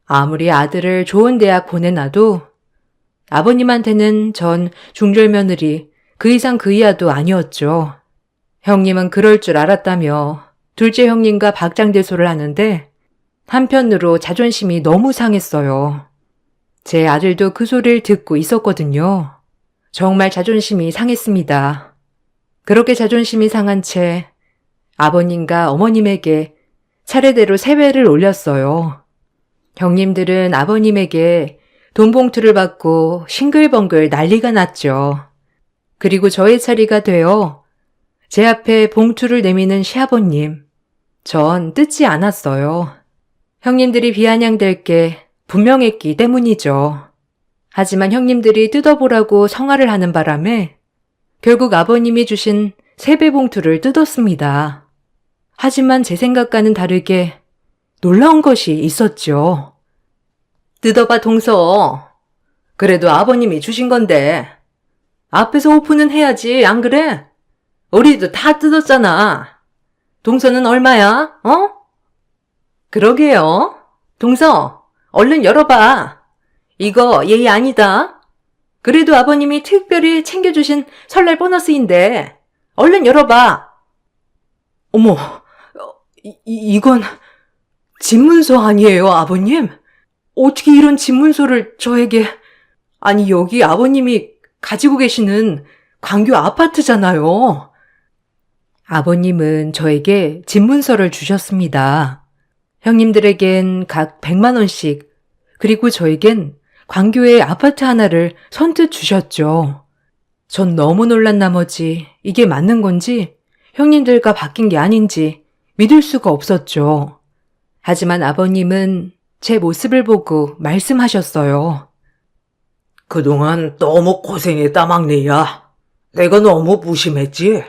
아무리 아들을 좋은 대학 보내놔도 아버님한테는 전 중졸 며느리 그 이상 그 이하도 아니었죠. 형님은 그럴 줄 알았다며 둘째 형님과 박장대소를 하는데 한편으로 자존심이 너무 상했어요. 제 아들도 그 소리를 듣고 있었거든요. 정말 자존심이 상했습니다. 그렇게 자존심이 상한 채 아버님과 어머님에게 차례대로 세배를 올렸어요. 형님들은 아버님에게 돈 봉투를 받고 싱글벙글 난리가 났죠. 그리고 저의 차례가 되어 제 앞에 봉투를 내미는 시아버님. 전 뜯지 않았어요. 형님들이 비아냥될 게 분명했기 때문이죠. 하지만 형님들이 뜯어보라고 성화를 하는 바람에 결국 아버님이 주신 세배 봉투를 뜯었습니다. 하지만 제 생각과는 다르게 놀라운 것이 있었죠. 뜯어봐, 동서. 그래도 아버님이 주신 건데 앞에서 오픈은 해야지, 안 그래? 우리도 다 뜯었잖아. 동서는 얼마야, 어? 그러게요. 동서, 얼른 열어봐. 이거 예의 아니다. 그래도 아버님이 특별히 챙겨주신 설날 보너스인데 얼른 열어봐. 어머, 이건 집문서 아니에요, 아버님? 어떻게 이런 집문서를 저에게... 아니, 여기 아버님이 가지고 계시는 광교 아파트잖아요. 아버님은 저에게 집문서를 주셨습니다. 형님들에겐 각 100만 원씩, 그리고 저에겐 광교의 아파트 하나를 선뜻 주셨죠. 전 너무 놀란 나머지 이게 맞는 건지 형님들과 바뀐 게 아닌지 믿을 수가 없었죠. 하지만 아버님은 제 모습을 보고 말씀하셨어요. 그동안 너무 고생했다, 막내야. 내가 너무 무심했지.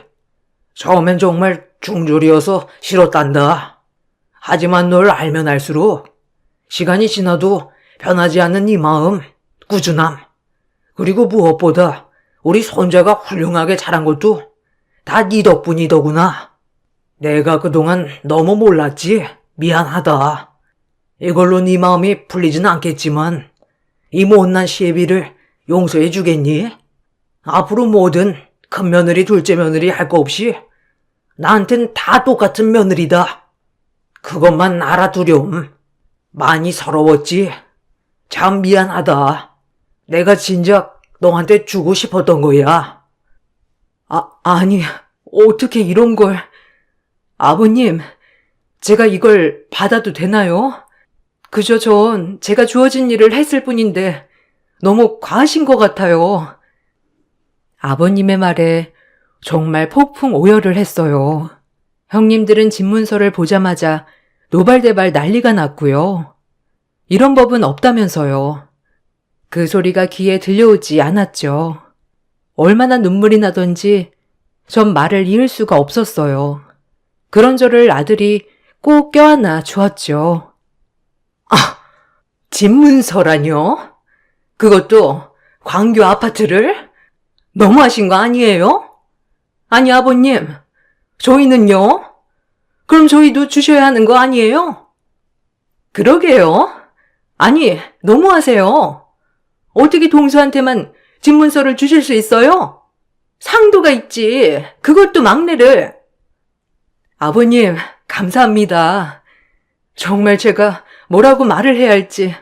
처음엔 정말 중졸이어서 싫었단다. 하지만 널 알면 알수록 시간이 지나도 변하지 않는 네 마음, 꾸준함, 그리고 무엇보다 우리 손자가 훌륭하게 자란 것도 다 네 덕분이더구나. 내가 그동안 너무 몰랐지. 미안하다. 이걸로 네 마음이 풀리진 않겠지만 이 못난 시애비를 용서해 주겠니? 앞으로 뭐든 큰 며느리, 둘째 며느리 할 거 없이 나한텐 다 똑같은 며느리다. 그것만 알아두렴. 많이 서러웠지? 참 미안하다. 내가 진작 너한테 주고 싶었던 거야. 아니, 어떻게 이런 걸... 아버님, 제가 이걸 받아도 되나요? 그저 전 제가 주어진 일을 했을 뿐인데 너무 과하신 것 같아요. 아버님의 말에 정말 폭풍 오열을 했어요. 형님들은 집문서를 보자마자 노발대발 난리가 났고요. 이런 법은 없다면서요. 그 소리가 귀에 들려오지 않았죠. 얼마나 눈물이 나던지 전 말을 이을 수가 없었어요. 그런 저를 아들이 꼭 껴안아 주었죠. 아, 집문서라뇨? 그것도 광교 아파트를? 너무하신 거 아니에요? 아니 아버님, 저희는요? 그럼 저희도 주셔야 하는 거 아니에요? 그러게요. 아니, 너무하세요. 어떻게 동서한테만 집문서를 주실 수 있어요? 상도가 있지. 그것도 막내를. 아버님, 감사합니다. 정말 제가 뭐라고 말을 해야 할지.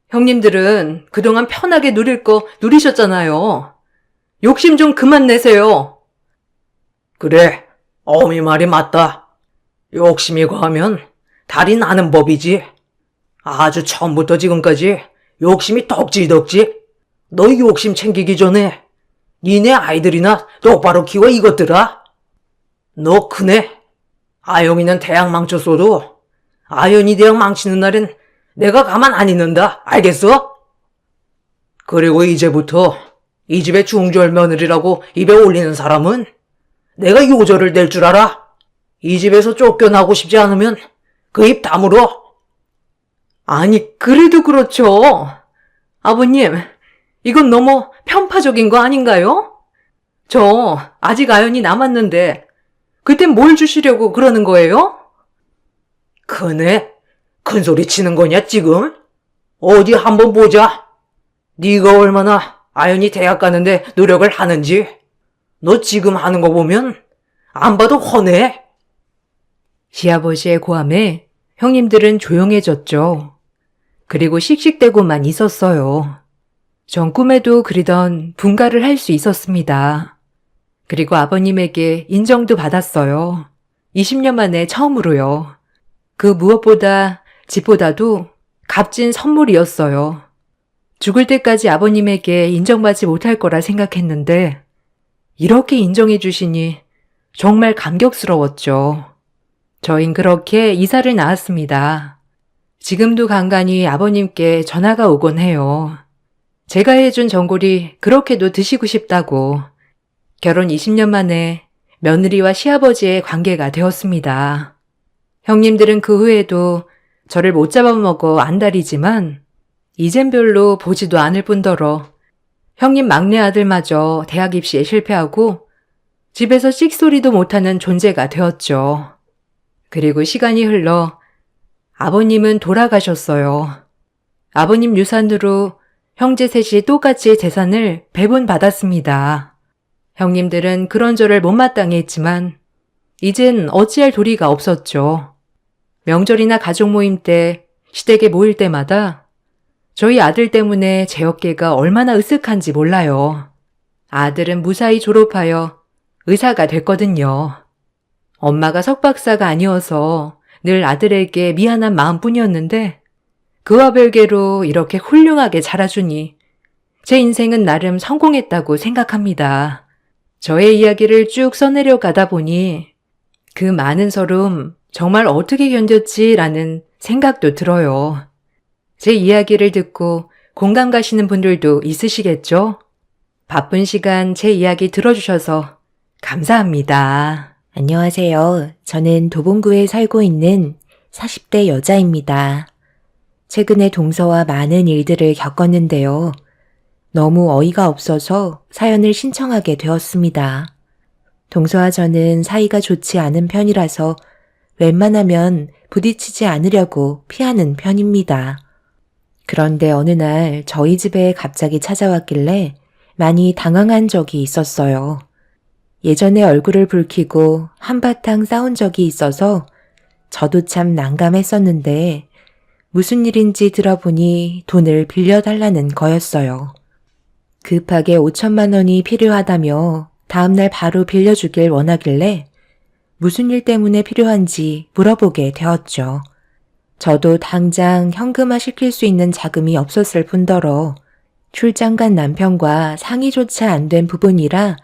형님들은 그동안 편하게 누릴 거 누리셨잖아요. 욕심 좀 그만 내세요. 그래, 어미 말이 맞다. 욕심이 과하면 달이 나는 법이지. 아주 처음부터 지금까지 욕심이 덕지덕지. 너 욕심 챙기기 전에 니네 아이들이나 똑바로 키워 이것들아. 너 크네. 아영이는 대학 망쳤어도 아연이 대학 망치는 날엔 내가 가만 안 있는다. 알겠어? 그리고 이제부터 이 집의 중졸 며느리라고 입에 올리는 사람은 내가 요절을 낼 줄 알아. 이 집에서 쫓겨나고 싶지 않으면 그 입 다물어. 아니, 그래도 그렇죠. 아버님, 이건 너무 편파적인 거 아닌가요? 저 아직 아연이 남았는데 그땐 뭘 주시려고 그러는 거예요? 크네. 큰 소리 치는 거냐 지금? 어디 한번 보자. 네가 얼마나 아연이 대학 가는데 노력을 하는지. 너 지금 하는 거 보면 안 봐도 훤해. 시아버지의 고함에 형님들은 조용해졌죠. 그리고 씩씩대고만 있었어요. 전 꿈에도 그리던 분가를 할 수 있었습니다. 그리고 아버님에게 인정도 받았어요. 20년 만에 처음으로요. 그 무엇보다 집보다도 값진 선물이었어요. 죽을 때까지 아버님에게 인정받지 못할 거라 생각했는데 이렇게 인정해 주시니 정말 감격스러웠죠. 저흰 그렇게 이사를 나왔습니다. 지금도 간간히 아버님께 전화가 오곤 해요. 제가 해준 전골이 그렇게도 드시고 싶다고. 결혼 20년 만에 며느리와 시아버지의 관계가 되었습니다. 형님들은 그 후에도 저를 못 잡아먹어 안달이지만 이젠 별로 보지도 않을 뿐더러 형님 막내 아들마저 대학 입시에 실패하고 집에서 씩소리도 못하는 존재가 되었죠. 그리고 시간이 흘러 아버님은 돌아가셨어요. 아버님 유산으로 형제 셋이 똑같이 재산을 배분받았습니다. 형님들은 그런 저를 못마땅해 했지만 이젠 어찌할 도리가 없었죠. 명절이나 가족 모임 때 시댁에 모일 때마다 저희 아들 때문에 제 어깨가 얼마나 으쓱한지 몰라요. 아들은 무사히 졸업하여 의사가 됐거든요. 엄마가 석박사가 아니어서 늘 아들에게 미안한 마음뿐이었는데 그와 별개로 이렇게 훌륭하게 자라주니 제 인생은 나름 성공했다고 생각합니다. 저의 이야기를 쭉 써내려 가다 보니 그 많은 서름 정말 어떻게 견뎠지라는 생각도 들어요. 제 이야기를 듣고 공감 가시는 분들도 있으시겠죠? 바쁜 시간 제 이야기 들어주셔서 감사합니다. 안녕하세요. 저는 도봉구에 살고 있는 40대 여자입니다. 최근에 동서와 많은 일들을 겪었는데요. 너무 어이가 없어서 사연을 신청하게 되었습니다. 동서와 저는 사이가 좋지 않은 편이라서 웬만하면 부딪히지 않으려고 피하는 편입니다. 그런데 어느 날 저희 집에 갑자기 찾아왔길래 많이 당황한 적이 있었어요. 예전에 얼굴을 붉히고 한바탕 싸운 적이 있어서 저도 참 난감했었는데 무슨 일인지 들어보니 돈을 빌려달라는 거였어요. 급하게 5천만 원이 필요하다며 다음날 바로 빌려주길 원하길래 무슨 일 때문에 필요한지 물어보게 되었죠. 저도 당장 현금화 시킬 수 있는 자금이 없었을 뿐더러 출장 간 남편과 상의조차 안 된 부분이라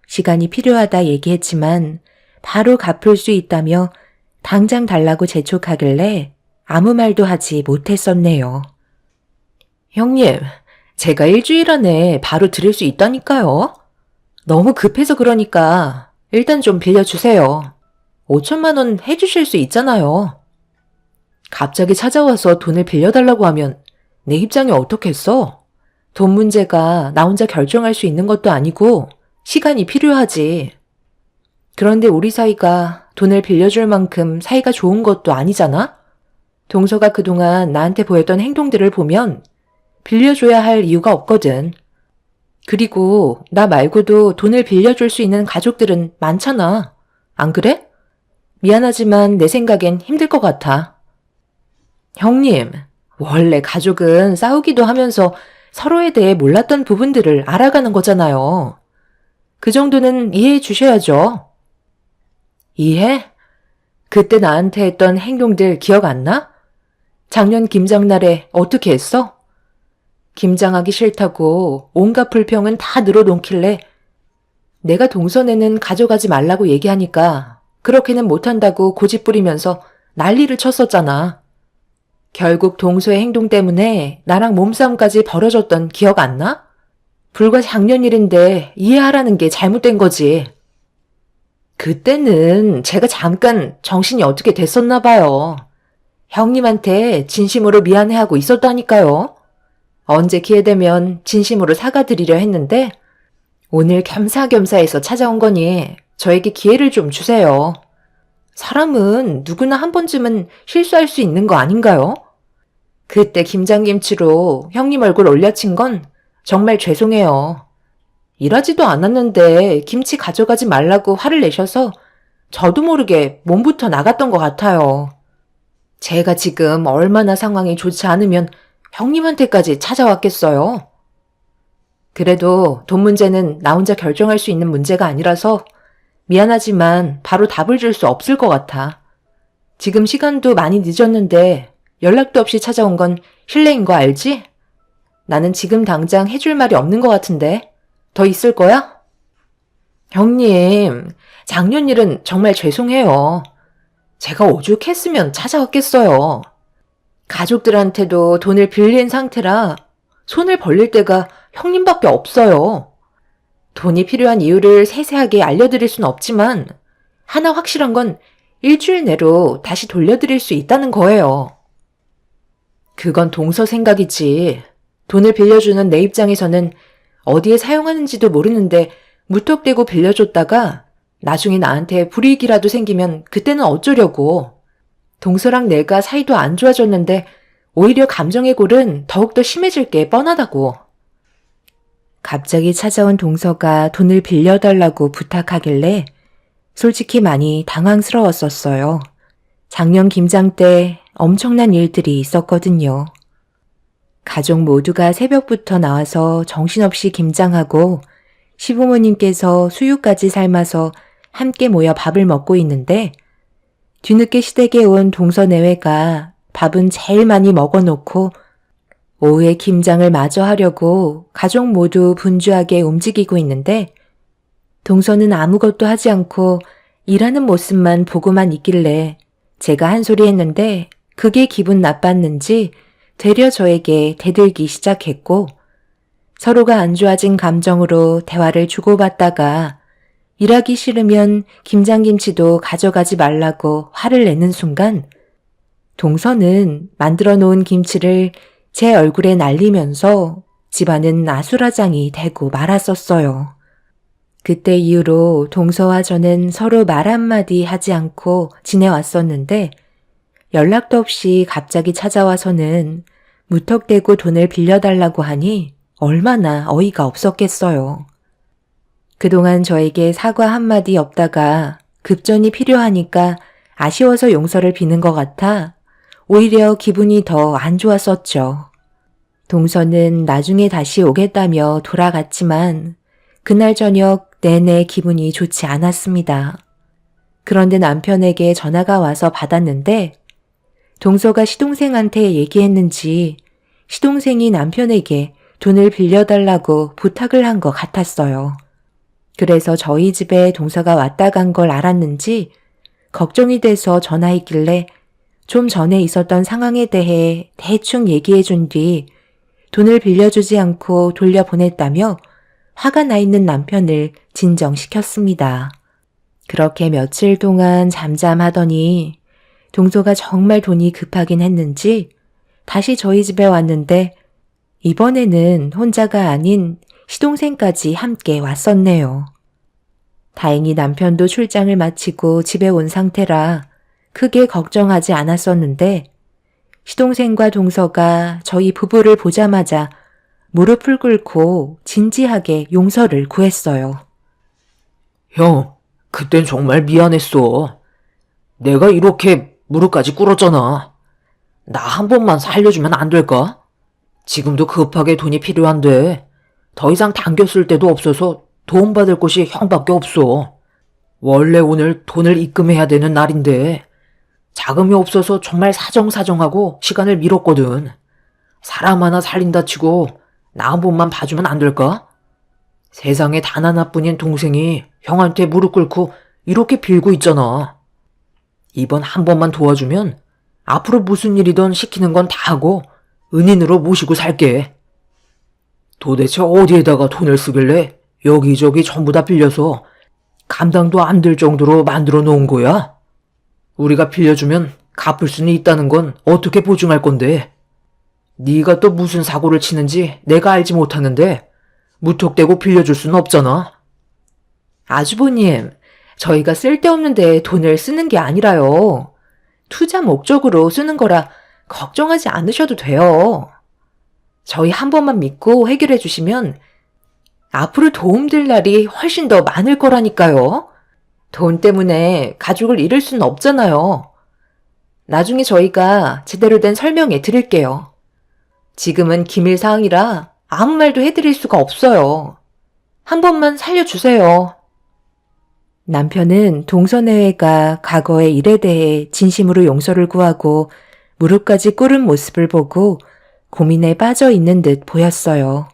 시간이 필요하다 얘기했지만 바로 갚을 수 있다며 당장 달라고 재촉하길래 아무 말도 하지 못했었네요. 형님, 제가 일주일 안에 바로 드릴 수 있다니까요. 너무 급해서 그러니까 일단 좀 빌려주세요. 5천만 원 해주실 수 있잖아요. 갑자기 찾아와서 돈을 빌려달라고 하면 내 입장이 어떻겠어? 돈 문제가 나 혼자 결정할 수 있는 것도 아니고 시간이 필요하지. 그런데 우리 사이가 돈을 빌려줄 만큼 사이가 좋은 것도 아니잖아? 동서가 그동안 나한테 보였던 행동들을 보면 빌려줘야 할 이유가 없거든. 그리고 나 말고도 돈을 빌려줄 수 있는 가족들은 많잖아. 안 그래? 미안하지만 내 생각엔 힘들 것 같아. 형님, 원래 가족은 싸우기도 하면서 서로에 대해 몰랐던 부분들을 알아가는 거잖아요. 그 정도는 이해해 주셔야죠. 이해? 그때 나한테 했던 행동들 기억 안 나? 작년 김장날에 어떻게 했어? 김장하기 싫다고 온갖 불평은 다 늘어놓길래 내가 동선에는 가져가지 말라고 얘기하니까 그렇게는 못한다고 고집부리면서 난리를 쳤었잖아. 결국 동서의 행동 때문에 나랑 몸싸움까지 벌어졌던 기억 안 나? 불과 작년 일인데 이해하라는 게 잘못된 거지. 그때는 제가 잠깐 정신이 어떻게 됐었나 봐요. 형님한테 진심으로 미안해하고 있었다니까요. 언제 기회되면 진심으로 사과드리려 했는데 오늘 겸사겸사해서 찾아온 거니 저에게 기회를 좀 주세요. 사람은 누구나 한 번쯤은 실수할 수 있는 거 아닌가요? 그때 김장김치로 형님 얼굴 올려친 건 정말 죄송해요. 일하지도 않았는데 김치 가져가지 말라고 화를 내셔서 저도 모르게 몸부터 나갔던 것 같아요. 제가 지금 얼마나 상황이 좋지 않으면 형님한테까지 찾아왔겠어요. 그래도 돈 문제는 나 혼자 결정할 수 있는 문제가 아니라서 미안하지만 바로 답을 줄 수 없을 것 같아. 지금 시간도 많이 늦었는데 연락도 없이 찾아온 건 실례인 거 알지? 나는 지금 당장 해줄 말이 없는 것 같은데 더 있을 거야? 형님, 작년 일은 정말 죄송해요. 제가 오죽했으면 찾아왔겠어요. 가족들한테도 돈을 빌린 상태라 손을 벌릴 데가 형님밖에 없어요. 돈이 필요한 이유를 세세하게 알려드릴 순 없지만 하나 확실한 건 일주일 내로 다시 돌려드릴 수 있다는 거예요. 그건 동서 생각이지. 돈을 빌려주는 내 입장에서는 어디에 사용하는지도 모르는데 무턱대고 빌려줬다가 나중에 나한테 불이익이라도 생기면 그때는 어쩌려고. 동서랑 내가 사이도 안 좋아졌는데 오히려 감정의 골은 더욱더 심해질 게 뻔하다고. 갑자기 찾아온 동서가 돈을 빌려달라고 부탁하길래 솔직히 많이 당황스러웠었어요. 작년 김장 때 엄청난 일들이 있었거든요. 가족 모두가 새벽부터 나와서 정신없이 김장하고 시부모님께서 수육까지 삶아서 함께 모여 밥을 먹고 있는데 뒤늦게 시댁에 온 동서 내외가 밥은 제일 많이 먹어놓고 오후에 김장을 마저 하려고 가족 모두 분주하게 움직이고 있는데 동서는 아무것도 하지 않고 일하는 모습만 보고만 있길래 제가 한 소리 했는데 그게 기분 나빴는지 되려 저에게 대들기 시작했고 서로가 안 좋아진 감정으로 대화를 주고받다가 일하기 싫으면 김장김치도 가져가지 말라고 화를 내는 순간 동서는 만들어 놓은 김치를 제 얼굴에 날리면서 집안은 아수라장이 되고 말았었어요. 그때 이후로 동서와 저는 서로 말 한마디 하지 않고 지내왔었는데 연락도 없이 갑자기 찾아와서는 무턱대고 돈을 빌려달라고 하니 얼마나 어이가 없었겠어요. 그동안 저에게 사과 한마디 없다가 급전이 필요하니까 아쉬워서 용서를 비는 것 같아 오히려 기분이 더 안 좋았었죠. 동서는 나중에 다시 오겠다며 돌아갔지만 그날 저녁 내내 기분이 좋지 않았습니다. 그런데 남편에게 전화가 와서 받았는데 동서가 시동생한테 얘기했는지 시동생이 남편에게 돈을 빌려달라고 부탁을 한 것 같았어요. 그래서 저희 집에 동서가 왔다 간 걸 알았는지 걱정이 돼서 전화했길래 좀 전에 있었던 상황에 대해 대충 얘기해 준 뒤 돈을 빌려주지 않고 돌려보냈다며 화가 나 있는 남편을 진정시켰습니다. 그렇게 며칠 동안 잠잠하더니 동서가 정말 돈이 급하긴 했는지 다시 저희 집에 왔는데 이번에는 혼자가 아닌 시동생까지 함께 왔었네요. 다행히 남편도 출장을 마치고 집에 온 상태라 크게 걱정하지 않았었는데 시동생과 동서가 저희 부부를 보자마자 무릎을 꿇고 진지하게 용서를 구했어요. 형, 그땐 정말 미안했어. 내가 이렇게 무릎까지 꿇었잖아. 나 한 번만 살려주면 안 될까? 지금도 급하게 돈이 필요한데 더 이상 당겼을 데도 없어서 도움받을 곳이 형밖에 없어. 원래 오늘 돈을 입금해야 되는 날인데 자금이 없어서 정말 사정사정하고 시간을 미뤘거든. 사람 하나 살린다 치고 나 한 번만 봐주면 안 될까? 세상에 단 하나뿐인 동생이 형한테 무릎 꿇고 이렇게 빌고 있잖아. 이번 한 번만 도와주면 앞으로 무슨 일이든 시키는 건 다 하고 은인으로 모시고 살게. 도대체 어디에다가 돈을 쓰길래 여기저기 전부 다 빌려서 감당도 안 될 정도로 만들어 놓은 거야? 우리가 빌려주면 갚을 수는 있다는 건 어떻게 보증할 건데? 네가 또 무슨 사고를 치는지 내가 알지 못하는데 무턱대고 빌려줄 수는 없잖아. 아주버님, 저희가 쓸데없는 데 돈을 쓰는 게 아니라요. 투자 목적으로 쓰는 거라 걱정하지 않으셔도 돼요. 저희 한 번만 믿고 해결해 주시면 앞으로 도움될 날이 훨씬 더 많을 거라니까요. 돈 때문에 가족을 잃을 수는 없잖아요. 나중에 저희가 제대로 된 설명해 드릴게요. 지금은 기밀 사항이라 아무 말도 해드릴 수가 없어요. 한 번만 살려주세요. 남편은 동서내외가 과거의 일에 대해 진심으로 용서를 구하고 무릎까지 꿇은 모습을 보고 고민에 빠져 있는 듯 보였어요.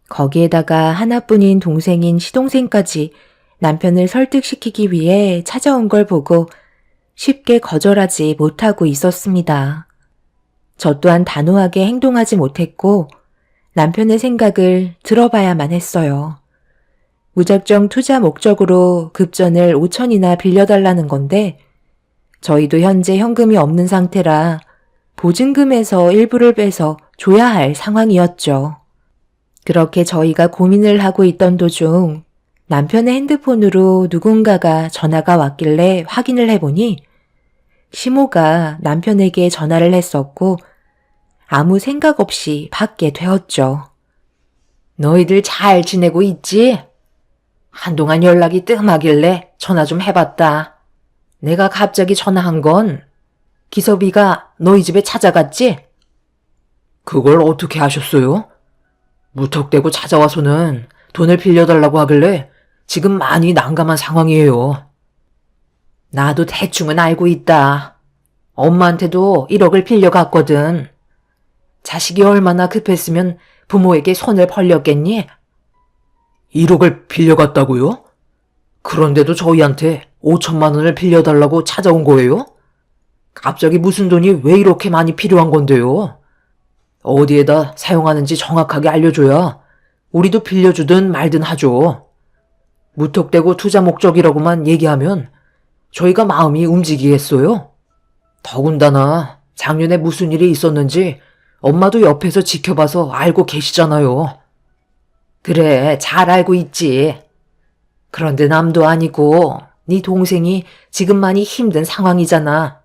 거기에다가 하나뿐인 동생인 시동생까지 남편을 설득시키기 위해 찾아온 걸 보고 쉽게 거절하지 못하고 있었습니다. 저 또한 단호하게 행동하지 못했고 남편의 생각을 들어봐야만 했어요. 무작정 투자 목적으로 급전을 5천이나 빌려달라는 건데 저희도 현재 현금이 없는 상태라 보증금에서 일부를 빼서 줘야 할 상황이었죠. 그렇게 저희가 고민을 하고 있던 도중 남편의 핸드폰으로 누군가가 전화가 왔길래 확인을 해보니 시모가 남편에게 전화를 했었고 아무 생각 없이 받게 되었죠. 너희들 잘 지내고 있지? 한동안 연락이 뜸하길래 전화 좀 해봤다. 내가 갑자기 전화한 건 기섭이가 너희 집에 찾아갔지? 그걸 어떻게 하셨어요? 무턱대고 찾아와서는 돈을 빌려달라고 하길래 지금 많이 난감한 상황이에요. 나도 대충은 알고 있다. 엄마한테도 1억을 빌려갔거든. 자식이 얼마나 급했으면 부모에게 손을 벌렸겠니? 1억을 빌려갔다고요? 그런데도 저희한테 5천만 원을 빌려달라고 찾아온 거예요? 갑자기 무슨 돈이 왜 이렇게 많이 필요한 건데요? 어디에다 사용하는지 정확하게 알려줘야 우리도 빌려주든 말든 하죠. 무턱대고 투자 목적이라고만 얘기하면 저희가 마음이 움직이겠어요? 더군다나 작년에 무슨 일이 있었는지 엄마도 옆에서 지켜봐서 알고 계시잖아요. 그래, 잘 알고 있지. 그런데 남도 아니고 네 동생이 지금 많이 힘든 상황이잖아.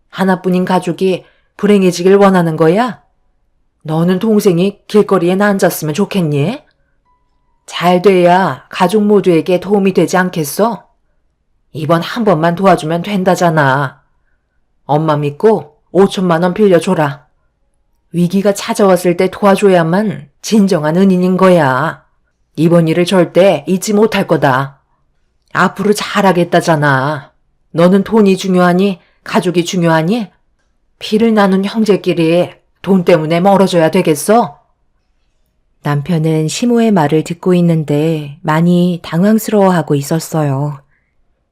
하나뿐인 가족이 불행해지길 원하는 거야? 너는 동생이 길거리에 앉았으면 좋겠니? 잘 돼야 가족 모두에게 도움이 되지 않겠어? 이번 한 번만 도와주면 된다잖아. 엄마 믿고 5천만 원 빌려줘라. 위기가 찾아왔을 때 도와줘야만 진정한 은인인 거야. 이번 일을 절대 잊지 못할 거다. 앞으로 잘하겠다잖아. 너는 돈이 중요하니? 가족이 중요하니? 피를 나눈 형제끼리 돈 때문에 멀어져야 되겠어? 남편은 시모의 말을 듣고 있는데 많이 당황스러워하고 있었어요.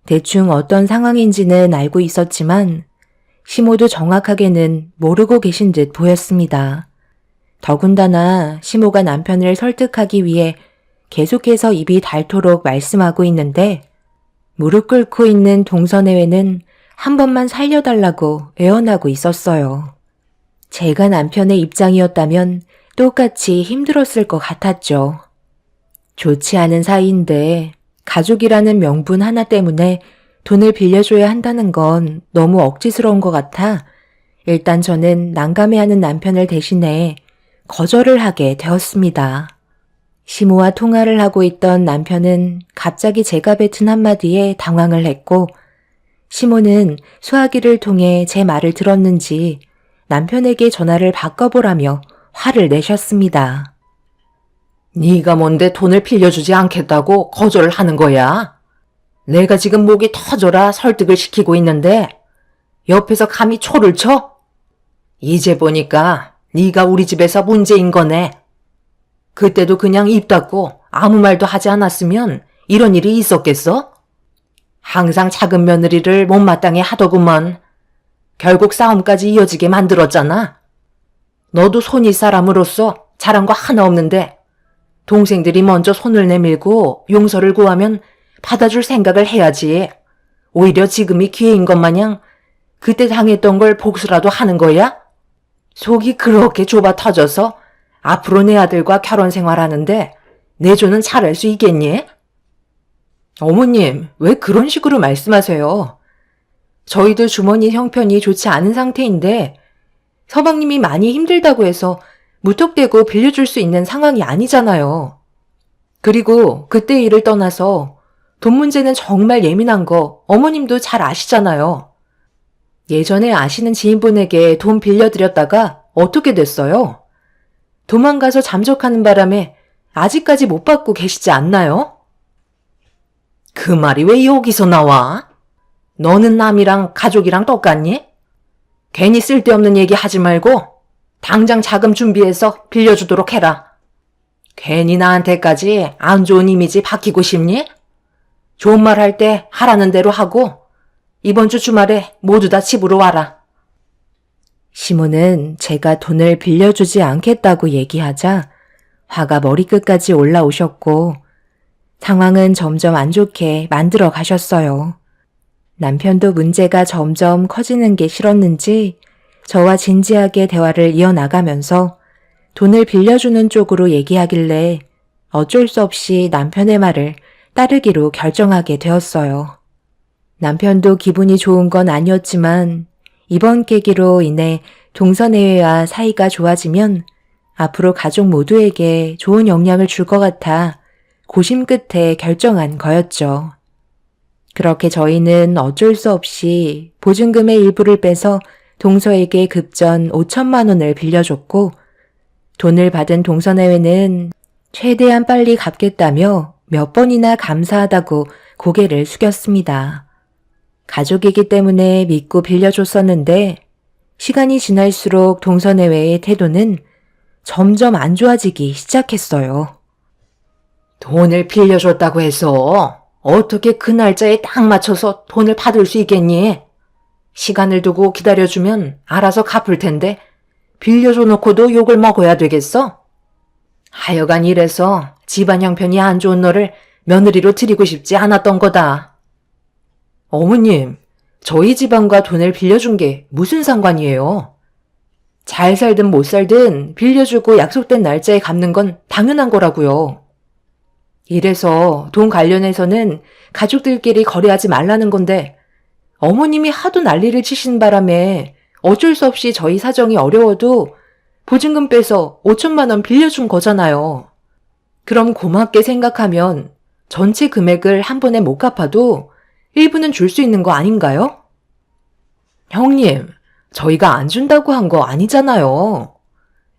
대충 어떤 상황인지는 알고 있었지만 시모도 정확하게는 모르고 계신 듯 보였습니다. 더군다나 시모가 남편을 설득하기 위해 계속해서 입이 닳도록 말씀하고 있는데 무릎 꿇고 있는 동서내외는 한 번만 살려달라고 애원하고 있었어요. 제가 남편의 입장이었다면 똑같이 힘들었을 것 같았죠. 좋지 않은 사이인데 가족이라는 명분 하나 때문에 돈을 빌려줘야 한다는 건 너무 억지스러운 것 같아 일단 저는 난감해하는 남편을 대신해 거절을 하게 되었습니다. 시모와 통화를 하고 있던 남편은 갑자기 제가 뱉은 한마디에 당황을 했고 시모는 수화기를 통해 제 말을 들었는지 남편에게 전화를 바꿔보라며 화를 내셨습니다. 네가 뭔데 돈을 빌려주지 않겠다고 거절을 하는 거야? 내가 지금 목이 터져라 설득을 시키고 있는데 옆에서 감히 초를 쳐? 이제 보니까 네가 우리 집에서 문제인 거네. 그때도 그냥 입 닫고 아무 말도 하지 않았으면 이런 일이 있었겠어? 항상 작은 며느리를 못마땅해 하더구먼. 결국 싸움까지 이어지게 만들었잖아. 너도 손윗 사람으로서 잘한 거 하나 없는데 동생들이 먼저 손을 내밀고 용서를 구하면 받아줄 생각을 해야지. 오히려 지금이 기회인 것 마냥 그때 당했던 걸 복수라도 하는 거야? 속이 그렇게 좁아 터져서 앞으로 내 아들과 결혼 생활하는데 내조는 잘할 수 있겠니? 어머님, 왜 그런 식으로 말씀하세요? 저희도 주머니 형편이 좋지 않은 상태인데 서방님이 많이 힘들다고 해서 무턱대고 빌려줄 수 있는 상황이 아니잖아요. 그리고 그때 일을 떠나서 돈 문제는 정말 예민한 거 어머님도 잘 아시잖아요. 예전에 아시는 지인분에게 돈 빌려드렸다가 어떻게 됐어요? 도망가서 잠적하는 바람에 아직까지 못 받고 계시지 않나요? 그 말이 왜 여기서 나와? 너는 남이랑 가족이랑 똑같니? 괜히 쓸데없는 얘기 하지 말고 당장 자금 준비해서 빌려주도록 해라. 괜히 나한테까지 안 좋은 이미지 박히고 싶니? 좋은 말 할 때 하라는 대로 하고 이번 주 주말에 모두 다 집으로 와라. 시모는 제가 돈을 빌려주지 않겠다고 얘기하자 화가 머리끝까지 올라오셨고 상황은 점점 안 좋게 만들어 가셨어요. 남편도 문제가 점점 커지는 게 싫었는지 저와 진지하게 대화를 이어나가면서 돈을 빌려주는 쪽으로 얘기하길래 어쩔 수 없이 남편의 말을 따르기로 결정하게 되었어요. 남편도 기분이 좋은 건 아니었지만 이번 계기로 인해 동서내외와 사이가 좋아지면 앞으로 가족 모두에게 좋은 영향을 줄 것 같아 고심 끝에 결정한 거였죠. 그렇게 저희는 어쩔 수 없이 보증금의 일부를 빼서 동서에게 급전 5천만 원을 빌려줬고 돈을 받은 동서내외는 최대한 빨리 갚겠다며 몇 번이나 감사하다고 고개를 숙였습니다. 가족이기 때문에 믿고 빌려줬었는데 시간이 지날수록 동서내외의 태도는 점점 안 좋아지기 시작했어요. 돈을 빌려줬다고 해서 어떻게 그 날짜에 딱 맞춰서 돈을 받을 수 있겠니? 시간을 두고 기다려주면 알아서 갚을 텐데 빌려줘 놓고도 욕을 먹어야 되겠어? 하여간 이래서 집안 형편이 안 좋은 너를 며느리로 드리고 싶지 않았던 거다. 어머님, 저희 집안과 돈을 빌려준 게 무슨 상관이에요? 잘 살든 못 살든 빌려주고 약속된 날짜에 갚는 건 당연한 거라고요. 이래서 돈 관련해서는 가족들끼리 거래하지 말라는 건데 어머님이 하도 난리를 치시는 바람에 어쩔 수 없이 저희 사정이 어려워도 보증금 빼서 5천만 원 빌려준 거잖아요. 그럼 고맙게 생각하면 전체 금액을 한 번에 못 갚아도 일부는 줄 수 있는 거 아닌가요? 형님, 저희가 안 준다고 한 거 아니잖아요.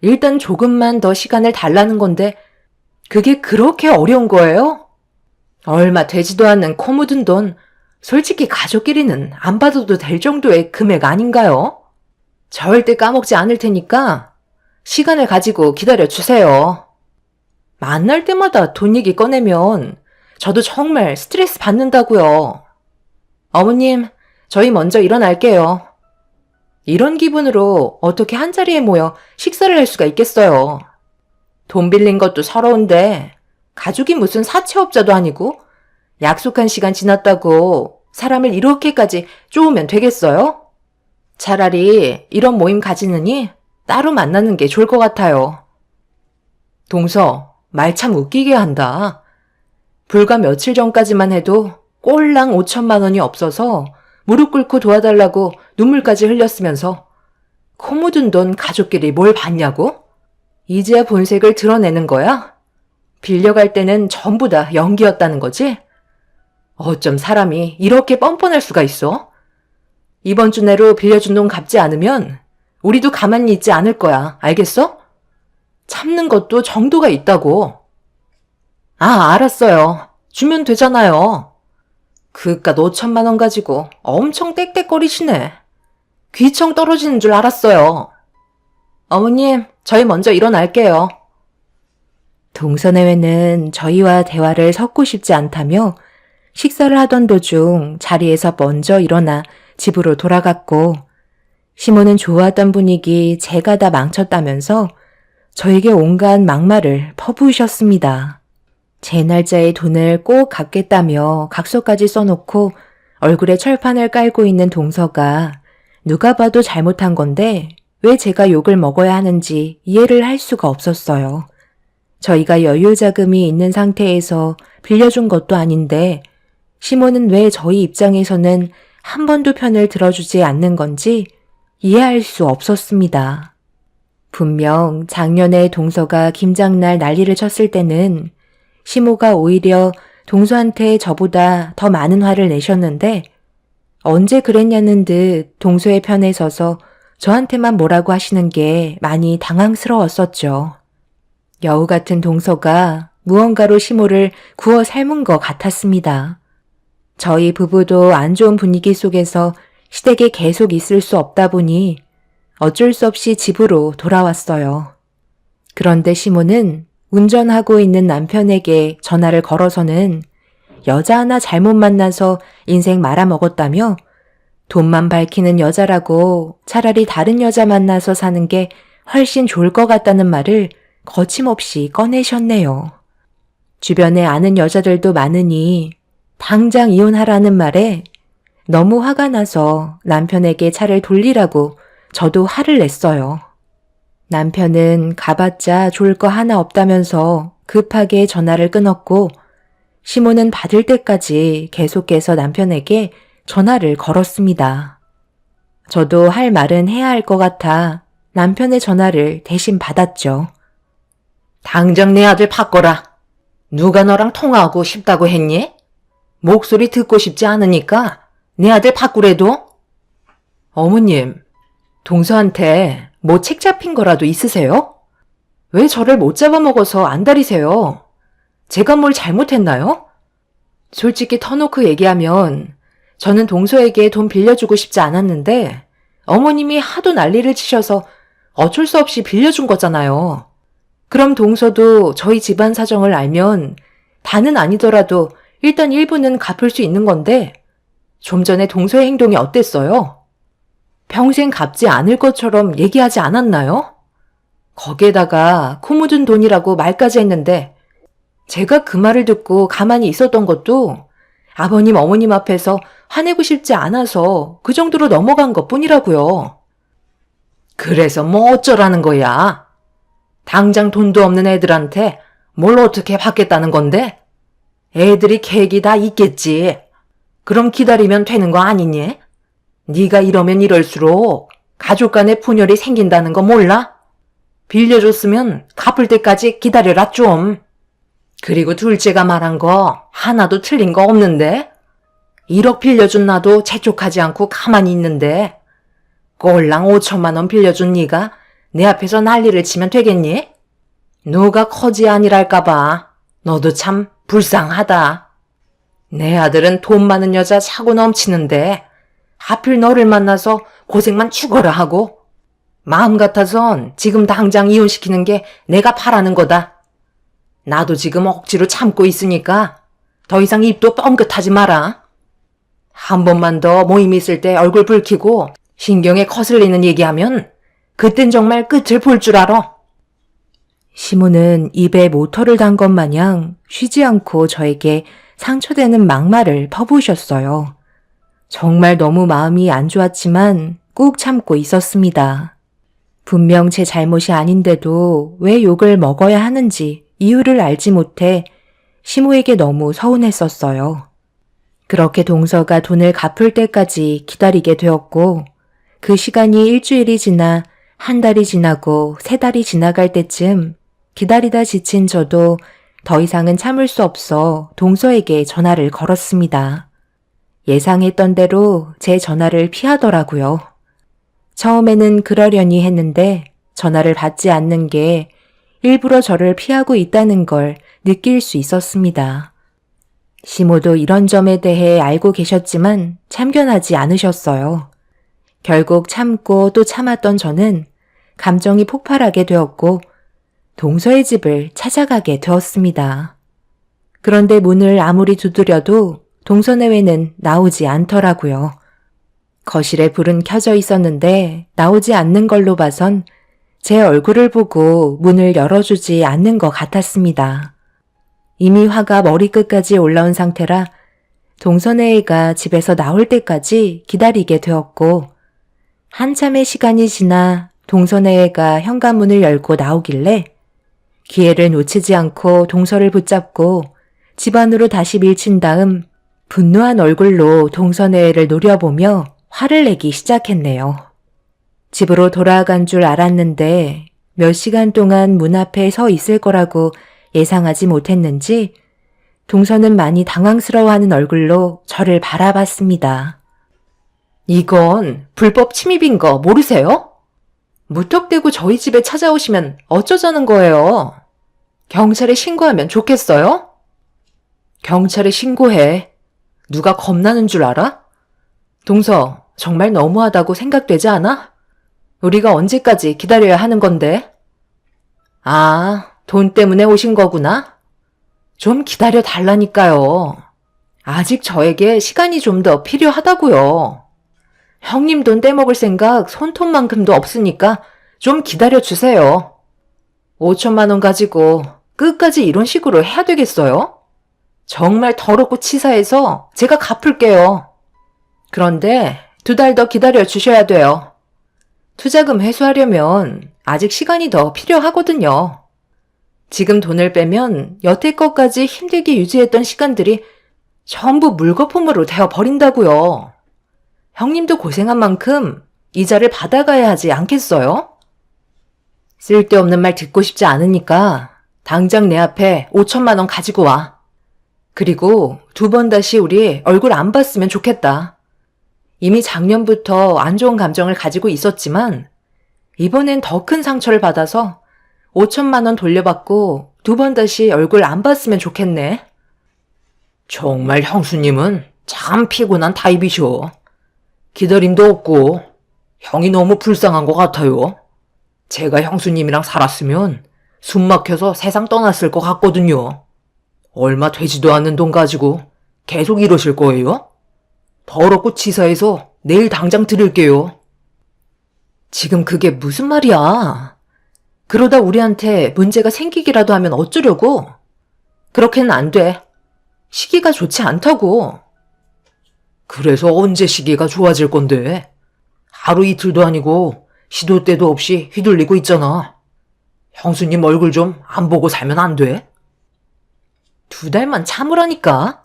일단 조금만 더 시간을 달라는 건데 그게 그렇게 어려운 거예요? 얼마 되지도 않는 코 묻은 돈, 솔직히 가족끼리는 안 받아도 될 정도의 금액 아닌가요? 절대 까먹지 않을 테니까 시간을 가지고 기다려 주세요. 만날 때마다 돈 얘기 꺼내면 저도 정말 스트레스 받는다고요. 어머님, 저희 먼저 일어날게요. 이런 기분으로 어떻게 한자리에 모여 식사를 할 수가 있겠어요. 돈 빌린 것도 서러운데 가족이 무슨 사채업자도 아니고 약속한 시간 지났다고 사람을 이렇게까지 쪼으면 되겠어요? 차라리 이런 모임 가지느니 따로 만나는 게 좋을 것 같아요. 동서, 말 참 웃기게 한다. 불과 며칠 전까지만 해도 꼴랑 5천만 원이 없어서 무릎 꿇고 도와달라고 눈물까지 흘렸으면서 코 묻은 돈 가족끼리 뭘 봤냐고? 이제야 본색을 드러내는 거야? 빌려갈 때는 전부 다 연기였다는 거지? 어쩜 사람이 이렇게 뻔뻔할 수가 있어? 이번 주 내로 빌려준 돈 갚지 않으면 우리도 가만히 있지 않을 거야. 알겠어? 참는 것도 정도가 있다고. 아, 알았어요. 주면 되잖아요. 그깟 5천만 원 가지고 엄청 떽떽거리시네. 귀청 떨어지는 줄 알았어요. 어머님, 저희 먼저 일어날게요. 동서내외는 저희와 대화를 섞고 싶지 않다며 식사를 하던 도중 자리에서 먼저 일어나 집으로 돌아갔고, 시모는 좋았던 분위기 제가 다 망쳤다면서 저에게 온갖 막말을 퍼부으셨습니다. 제 날짜에 돈을 꼭 갚겠다며 각서까지 써놓고 얼굴에 철판을 깔고 있는 동서가 누가 봐도 잘못한 건데 왜 제가 욕을 먹어야 하는지 이해를 할 수가 없었어요. 저희가 여유 자금이 있는 상태에서 빌려준 것도 아닌데 시모는 왜 저희 입장에서는 한 번도 편을 들어주지 않는 건지 이해할 수 없었습니다. 분명 작년에 동서가 김장날 난리를 쳤을 때는 시모가 오히려 동서한테 저보다 더 많은 화를 내셨는데 언제 그랬냐는 듯 동서의 편에 서서 저한테만 뭐라고 하시는 게 많이 당황스러웠었죠. 여우 같은 동서가 무언가로 시모를 구워 삶은 것 같았습니다. 저희 부부도 안 좋은 분위기 속에서 시댁에 계속 있을 수 없다 보니 어쩔 수 없이 집으로 돌아왔어요. 그런데 시모는 운전하고 있는 남편에게 전화를 걸어서는 여자 하나 잘못 만나서 인생 말아먹었다며 돈만 밝히는 여자라고 차라리 다른 여자 만나서 사는 게 훨씬 좋을 것 같다는 말을 거침없이 꺼내셨네요. 주변에 아는 여자들도 많으니 당장 이혼하라는 말에 너무 화가 나서 남편에게 차를 돌리라고 저도 화를 냈어요. 남편은 가봤자 좋을 거 하나 없다면서 급하게 전화를 끊었고 시모는 받을 때까지 계속해서 남편에게 전화를 걸었습니다. 저도 할 말은 해야 할 것 같아 남편의 전화를 대신 받았죠. 당장 내 아들 바꿔라. 누가 너랑 통화하고 싶다고 했니? 목소리 듣고 싶지 않으니까 내 아들 바꾸래도? 어머님, 동서한테 뭐 책 잡힌 거라도 있으세요? 왜 저를 못 잡아먹어서 안달이세요? 제가 뭘 잘못했나요? 솔직히 터놓고 얘기하면 저는 동서에게 돈 빌려주고 싶지 않았는데 어머님이 하도 난리를 치셔서 어쩔 수 없이 빌려준 거잖아요. 그럼 동서도 저희 집안 사정을 알면 다는 아니더라도 일단 일부는 갚을 수 있는 건데 좀 전에 동서의 행동이 어땠어요? 평생 갚지 않을 것처럼 얘기하지 않았나요? 거기에다가 코 묻은 돈이라고 말까지 했는데 제가 그 말을 듣고 가만히 있었던 것도 아버님 어머님 앞에서 화내고 싶지 않아서 그 정도로 넘어간 것뿐이라고요. 그래서 뭐 어쩌라는 거야? 당장 돈도 없는 애들한테 뭘 어떻게 받겠다는 건데? 애들이 계획이 다 있겠지. 그럼 기다리면 되는 거 아니니? 네가 이러면 이럴수록 가족 간의 분열이 생긴다는 거 몰라? 빌려줬으면 갚을 때까지 기다려라 좀. 그리고 둘째가 말한 거 하나도 틀린 거 없는데? 1억 빌려준 나도 재촉하지 않고 가만히 있는데 꼴랑 5천만 원 빌려준 네가 내 앞에서 난리를 치면 되겠니? 누가 커지 아니랄까봐 너도 참 불쌍하다. 내 아들은 돈 많은 여자 차고 넘치는데 하필 너를 만나서 고생만 죽어라 하고 마음 같아선 지금 당장 이혼시키는 게 내가 바라는 거다. 나도 지금 억지로 참고 있으니까 더 이상 입도 뻥끗하지 마라. 한 번만 더 모임 있을 때 얼굴 붉히고 신경에 거슬리는 얘기하면 그땐 정말 끝을 볼 줄 알아. 시모는 입에 모터를 단 것 마냥 쉬지 않고 저에게 상처되는 막말을 퍼부으셨어요. 정말 너무 마음이 안 좋았지만 꾹 참고 있었습니다. 분명 제 잘못이 아닌데도 왜 욕을 먹어야 하는지 이유를 알지 못해 시모에게 너무 서운했었어요. 그렇게 동서가 돈을 갚을 때까지 기다리게 되었고 그 시간이 일주일이 지나 한 달이 지나고 세 달이 지나갈 때쯤 기다리다 지친 저도 더 이상은 참을 수 없어 동서에게 전화를 걸었습니다. 예상했던 대로 제 전화를 피하더라고요. 처음에는 그러려니 했는데 전화를 받지 않는 게 일부러 저를 피하고 있다는 걸 느낄 수 있었습니다. 시모도 이런 점에 대해 알고 계셨지만 참견하지 않으셨어요. 결국 참고 또 참았던 저는 감정이 폭발하게 되었고 동서의 집을 찾아가게 되었습니다. 그런데 문을 아무리 두드려도 동서 내외는 나오지 않더라고요. 거실에 불은 켜져 있었는데 나오지 않는 걸로 봐선 제 얼굴을 보고 문을 열어주지 않는 것 같았습니다. 이미 화가 머리끝까지 올라온 상태라 동서네이가 집에서 나올 때까지 기다리게 되었고 한참의 시간이 지나 동서네이가 현관문을 열고 나오길래 기회를 놓치지 않고 동서를 붙잡고 집 안으로 다시 밀친 다음 분노한 얼굴로 동서네이를 노려보며 화를 내기 시작했네요. 집으로 돌아간 줄 알았는데 몇 시간 동안 문 앞에 서 있을 거라고 예상하지 못했는지 동서는 많이 당황스러워하는 얼굴로 저를 바라봤습니다. 이건 불법 침입인 거 모르세요? 무턱대고 저희 집에 찾아오시면 어쩌자는 거예요? 경찰에 신고하면 좋겠어요? 경찰에 신고해. 누가 겁나는 줄 알아? 동서, 정말 너무하다고 생각되지 않아? 우리가 언제까지 기다려야 하는 건데? 아, 돈 때문에 오신 거구나? 좀 기다려 달라니까요. 아직 저에게 시간이 좀 더 필요하다고요. 형님 돈 떼먹을 생각 손톱만큼도 없으니까 좀 기다려 주세요. 5천만 원 가지고 끝까지 이런 식으로 해야 되겠어요? 정말 더럽고 치사해서 제가 갚을게요. 그런데 2달 더 기다려 주셔야 돼요. 투자금 회수하려면 아직 시간이 더 필요하거든요. 지금 돈을 빼면 여태껏까지 힘들게 유지했던 시간들이 전부 물거품으로 되어버린다고요. 형님도 고생한 만큼 이자를 받아가야 하지 않겠어요? 쓸데없는 말 듣고 싶지 않으니까 당장 내 앞에 5천만 원 가지고 와. 그리고 2번 다시 우리 얼굴 안 봤으면 좋겠다. 이미 작년부터 안 좋은 감정을 가지고 있었지만 이번엔 더 큰 상처를 받아서 5천만 원 돌려받고 2번 다시 얼굴 안 봤으면 좋겠네. 정말 형수님은 참 피곤한 타입이셔. 기다림도 없고 형이 너무 불쌍한 것 같아요. 제가 형수님이랑 살았으면 숨 막혀서 세상 떠났을 것 같거든요. 얼마 되지도 않는 돈 가지고 계속 이러실 거예요? 더럽고 치사해서 내일 당장 드릴게요. 지금 그게 무슨 말이야? 그러다 우리한테 문제가 생기기라도 하면 어쩌려고? 그렇게는 안 돼. 시기가 좋지 않다고. 그래서 언제 시기가 좋아질 건데? 하루 이틀도 아니고 시도 때도 없이 휘둘리고 있잖아. 형수님 얼굴 좀 안 보고 살면 안 돼? 2달만 참으라니까.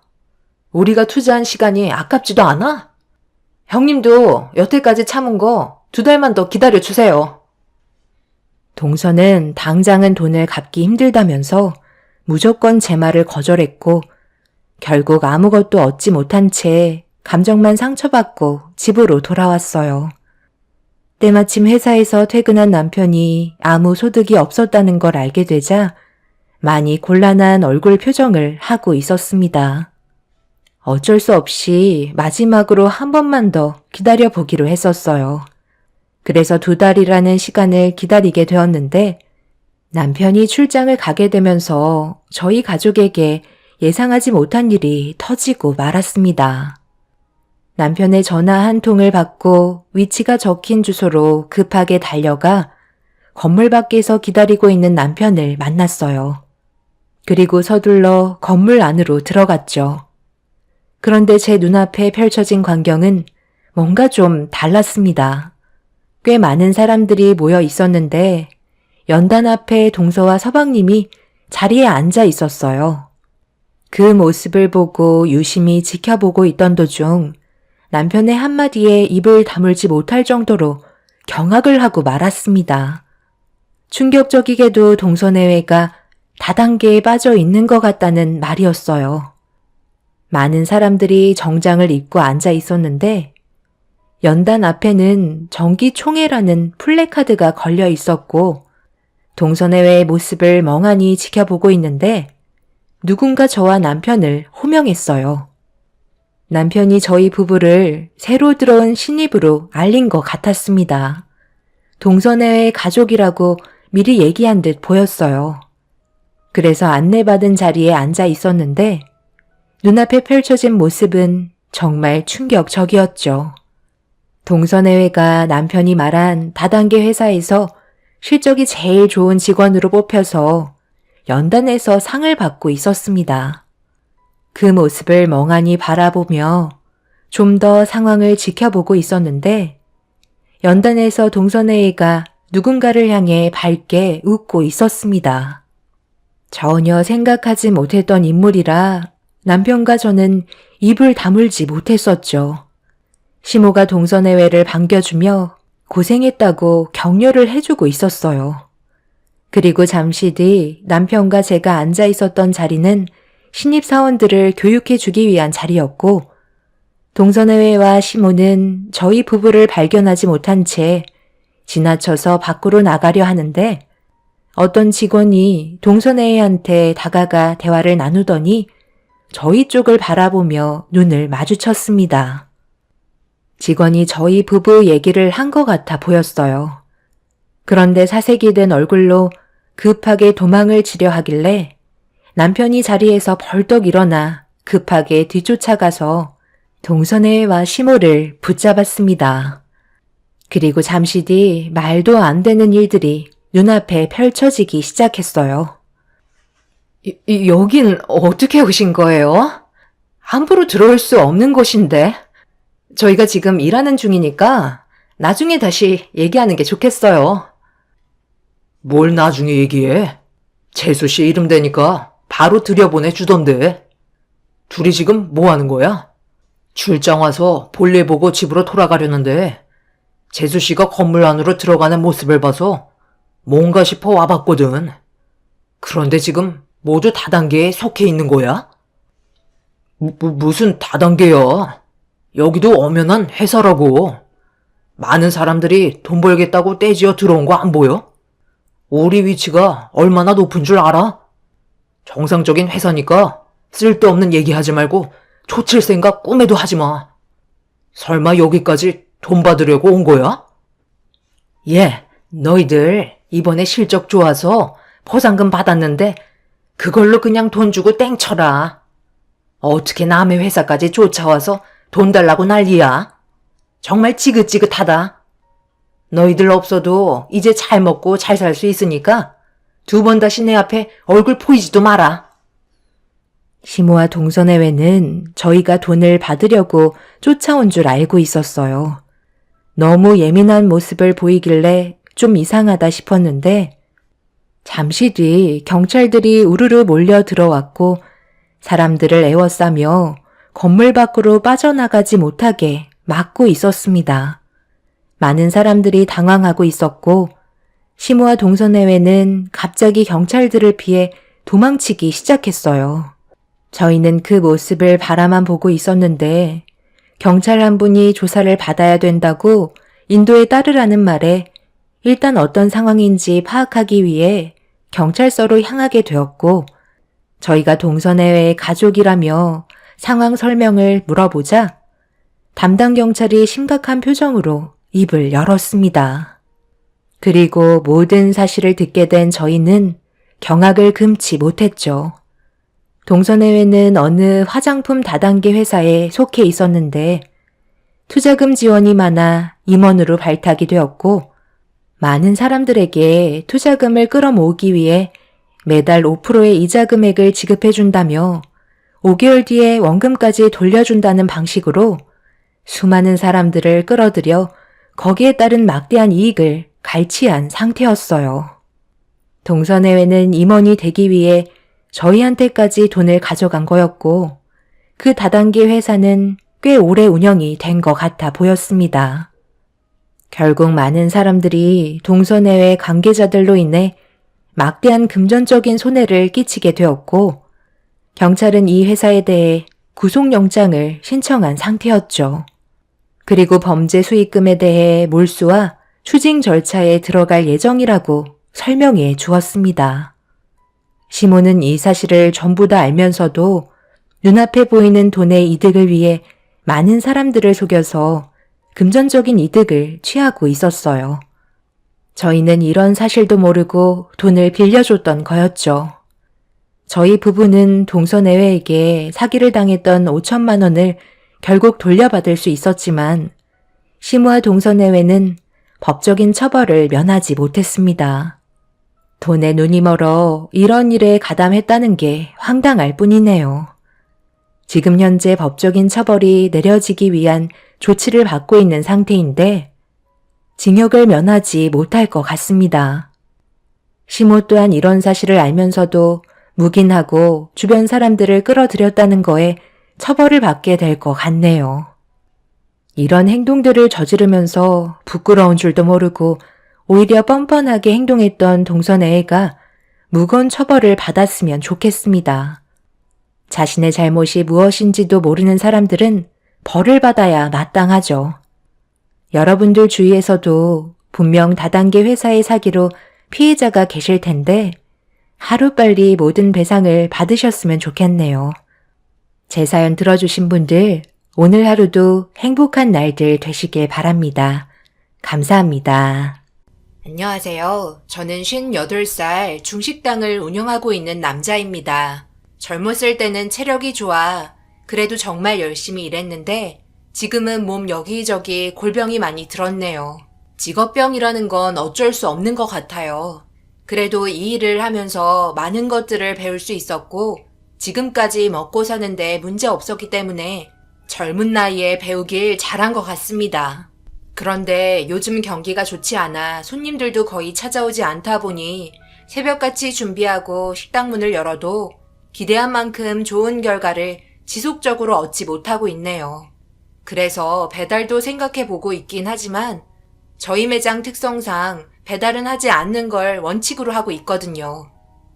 우리가 투자한 시간이 아깝지도 않아? 형님도 여태까지 참은 거 2달만 더 기다려주세요. 동서는 당장은 돈을 갚기 힘들다면서 무조건 제 말을 거절했고 결국 아무것도 얻지 못한 채 감정만 상처받고 집으로 돌아왔어요. 때마침 회사에서 퇴근한 남편이 아무 소득이 없었다는 걸 알게 되자 많이 곤란한 얼굴 표정을 하고 있었습니다. 어쩔 수 없이 마지막으로 한 번만 더 기다려보기로 했었어요. 그래서 2달이라는 시간을 기다리게 되었는데 남편이 출장을 가게 되면서 저희 가족에게 예상하지 못한 일이 터지고 말았습니다. 남편의 전화 한 통을 받고 위치가 적힌 주소로 급하게 달려가 건물 밖에서 기다리고 있는 남편을 만났어요. 그리고 서둘러 건물 안으로 들어갔죠. 그런데 제 눈앞에 펼쳐진 광경은 뭔가 좀 달랐습니다. 꽤 많은 사람들이 모여 있었는데 연단 앞에 동서와 서방님이 자리에 앉아 있었어요. 그 모습을 보고 유심히 지켜보고 있던 도중 남편의 한마디에 입을 다물지 못할 정도로 경악을 하고 말았습니다. 충격적이게도 동서내외가 다단계에 빠져 있는 것 같다는 말이었어요. 많은 사람들이 정장을 입고 앉아 있었는데 연단 앞에는 정기총회라는 플래카드가 걸려 있었고 동서내외의 모습을 멍하니 지켜보고 있는데 누군가 저와 남편을 호명했어요. 남편이 저희 부부를 새로 들어온 신입으로 알린 것 같았습니다. 동서내외의 가족이라고 미리 얘기한 듯 보였어요. 그래서 안내받은 자리에 앉아 있었는데 눈앞에 펼쳐진 모습은 정말 충격적이었죠. 동서내외가 남편이 말한 다단계 회사에서 실적이 제일 좋은 직원으로 뽑혀서 연단에서 상을 받고 있었습니다. 그 모습을 멍하니 바라보며 좀 더 상황을 지켜보고 있었는데 연단에서 동서내외가 누군가를 향해 밝게 웃고 있었습니다. 전혀 생각하지 못했던 인물이라 남편과 저는 입을 다물지 못했었죠. 시모가 동서내외를 반겨주며 고생했다고 격려를 해주고 있었어요. 그리고 잠시 뒤 남편과 제가 앉아 있었던 자리는 신입사원들을 교육해주기 위한 자리였고 동서내외와 시모는 저희 부부를 발견하지 못한 채 지나쳐서 밖으로 나가려 하는데 어떤 직원이 동서내외한테 다가가 대화를 나누더니 저희 쪽을 바라보며 눈을 마주쳤습니다. 직원이 저희 부부 얘기를 한 것 같아 보였어요. 그런데 사색이 된 얼굴로 급하게 도망을 치려 하길래 남편이 자리에서 벌떡 일어나 급하게 뒤쫓아가서 동서내외와 시모를 붙잡았습니다. 그리고 잠시 뒤 말도 안 되는 일들이 눈앞에 펼쳐지기 시작했어요. 여긴 어떻게 오신 거예요? 함부로 들어올 수 없는 곳인데. 저희가 지금 일하는 중이니까 나중에 다시 얘기하는 게 좋겠어요. 뭘 나중에 얘기해? 재수 씨 이름 대니까 바로 들여보내 주던데. 둘이 지금 뭐 하는 거야? 출장 와서 볼일 보고 집으로 돌아가려는데 재수 씨가 건물 안으로 들어가는 모습을 봐서 뭔가 싶어 와봤거든. 그런데 지금 모두 다단계에 속해 있는 거야? 무슨 다단계야? 여기도 엄연한 회사라고. 많은 사람들이 돈 벌겠다고 떼지어 들어온 거 안 보여? 우리 위치가 얼마나 높은 줄 알아? 정상적인 회사니까 쓸데없는 얘기하지 말고 초칠 생각 꿈에도 하지 마. 설마 여기까지 돈 받으려고 온 거야? 예, 너희들 이번에 실적 좋아서 포상금 받았는데 그걸로 그냥 돈 주고 땡쳐라. 어떻게 남의 회사까지 쫓아와서 돈 달라고 난리야? 정말 지긋지긋하다. 너희들 없어도 이제 잘 먹고 잘 살 수 있으니까 2번 다시 내 앞에 얼굴 보이지도 마라. 시모와 동서내외는 저희가 돈을 받으려고 쫓아온 줄 알고 있었어요. 너무 예민한 모습을 보이길래 좀 이상하다 싶었는데 잠시 뒤 경찰들이 우르르 몰려 들어왔고 사람들을 에워싸며 건물 밖으로 빠져나가지 못하게 막고 있었습니다. 많은 사람들이 당황하고 있었고 시모와 동서내외는 갑자기 경찰들을 피해 도망치기 시작했어요. 저희는 그 모습을 바라만 보고 있었는데 경찰 한 분이 조사를 받아야 된다고 인도에 따르라는 말에 일단 어떤 상황인지 파악하기 위해 경찰서로 향하게 되었고 저희가 동서내외의 가족이라며 상황 설명을 물어보자 담당 경찰이 심각한 표정으로 입을 열었습니다. 그리고 모든 사실을 듣게 된 저희는 경악을 금치 못했죠. 동서내외는 어느 화장품 다단계 회사에 속해 있었는데 투자금 지원이 많아 임원으로 발탁이 되었고 많은 사람들에게 투자금을 끌어모으기 위해 매달 5%의 이자 금액을 지급해준다며 5개월 뒤에 원금까지 돌려준다는 방식으로 수많은 사람들을 끌어들여 거기에 따른 막대한 이익을 갈취한 상태였어요. 동서내외는 임원이 되기 위해 저희한테까지 돈을 가져간 거였고 그 다단계 회사는 꽤 오래 운영이 된 것 같아 보였습니다. 결국 많은 사람들이 동서내외 관계자들로 인해 막대한 금전적인 손해를 끼치게 되었고 경찰은 이 회사에 대해 구속영장을 신청한 상태였죠. 그리고 범죄 수익금에 대해 몰수와 추징 절차에 들어갈 예정이라고 설명해 주었습니다. 시모는 이 사실을 전부 다 알면서도 눈앞에 보이는 돈의 이득을 위해 많은 사람들을 속여서 금전적인 이득을 취하고 있었어요. 저희는 이런 사실도 모르고 돈을 빌려줬던 거였죠. 저희 부부는 동서내외에게 사기를 당했던 5천만 원을 결국 돌려받을 수 있었지만 시모와 동서내외는 법적인 처벌을 면하지 못했습니다. 돈에 눈이 멀어 이런 일에 가담했다는 게 황당할 뿐이네요. 지금 현재 법적인 처벌이 내려지기 위한 조치를 받고 있는 상태인데 징역을 면하지 못할 것 같습니다. 시모 또한 이런 사실을 알면서도 묵인하고 주변 사람들을 끌어들였다는 거에 처벌을 받게 될 것 같네요. 이런 행동들을 저지르면서 부끄러운 줄도 모르고 오히려 뻔뻔하게 행동했던 동서내외가 무거운 처벌을 받았으면 좋겠습니다. 자신의 잘못이 무엇인지도 모르는 사람들은 벌을 받아야 마땅하죠. 여러분들 주위에서도 분명 다단계 회사의 사기로 피해자가 계실 텐데 하루빨리 모든 배상을 받으셨으면 좋겠네요. 제 사연 들어주신 분들 오늘 하루도 행복한 날들 되시길 바랍니다. 감사합니다. 안녕하세요. 저는 58살 중식당을 운영하고 있는 남자입니다. 젊었을 때는 체력이 좋아 그래도 정말 열심히 일했는데 지금은 몸 여기저기 골병이 많이 들었네요. 직업병이라는 건 어쩔 수 없는 것 같아요. 그래도 이 일을 하면서 많은 것들을 배울 수 있었고 지금까지 먹고 사는데 문제 없었기 때문에 젊은 나이에 배우길 잘한 것 같습니다. 그런데 요즘 경기가 좋지 않아 손님들도 거의 찾아오지 않다 보니 새벽같이 준비하고 식당 문을 열어도 기대한 만큼 좋은 결과를 지속적으로 얻지 못하고 있네요. 그래서 배달도 생각해보고 있긴 하지만 저희 매장 특성상 배달은 하지 않는 걸 원칙으로 하고 있거든요.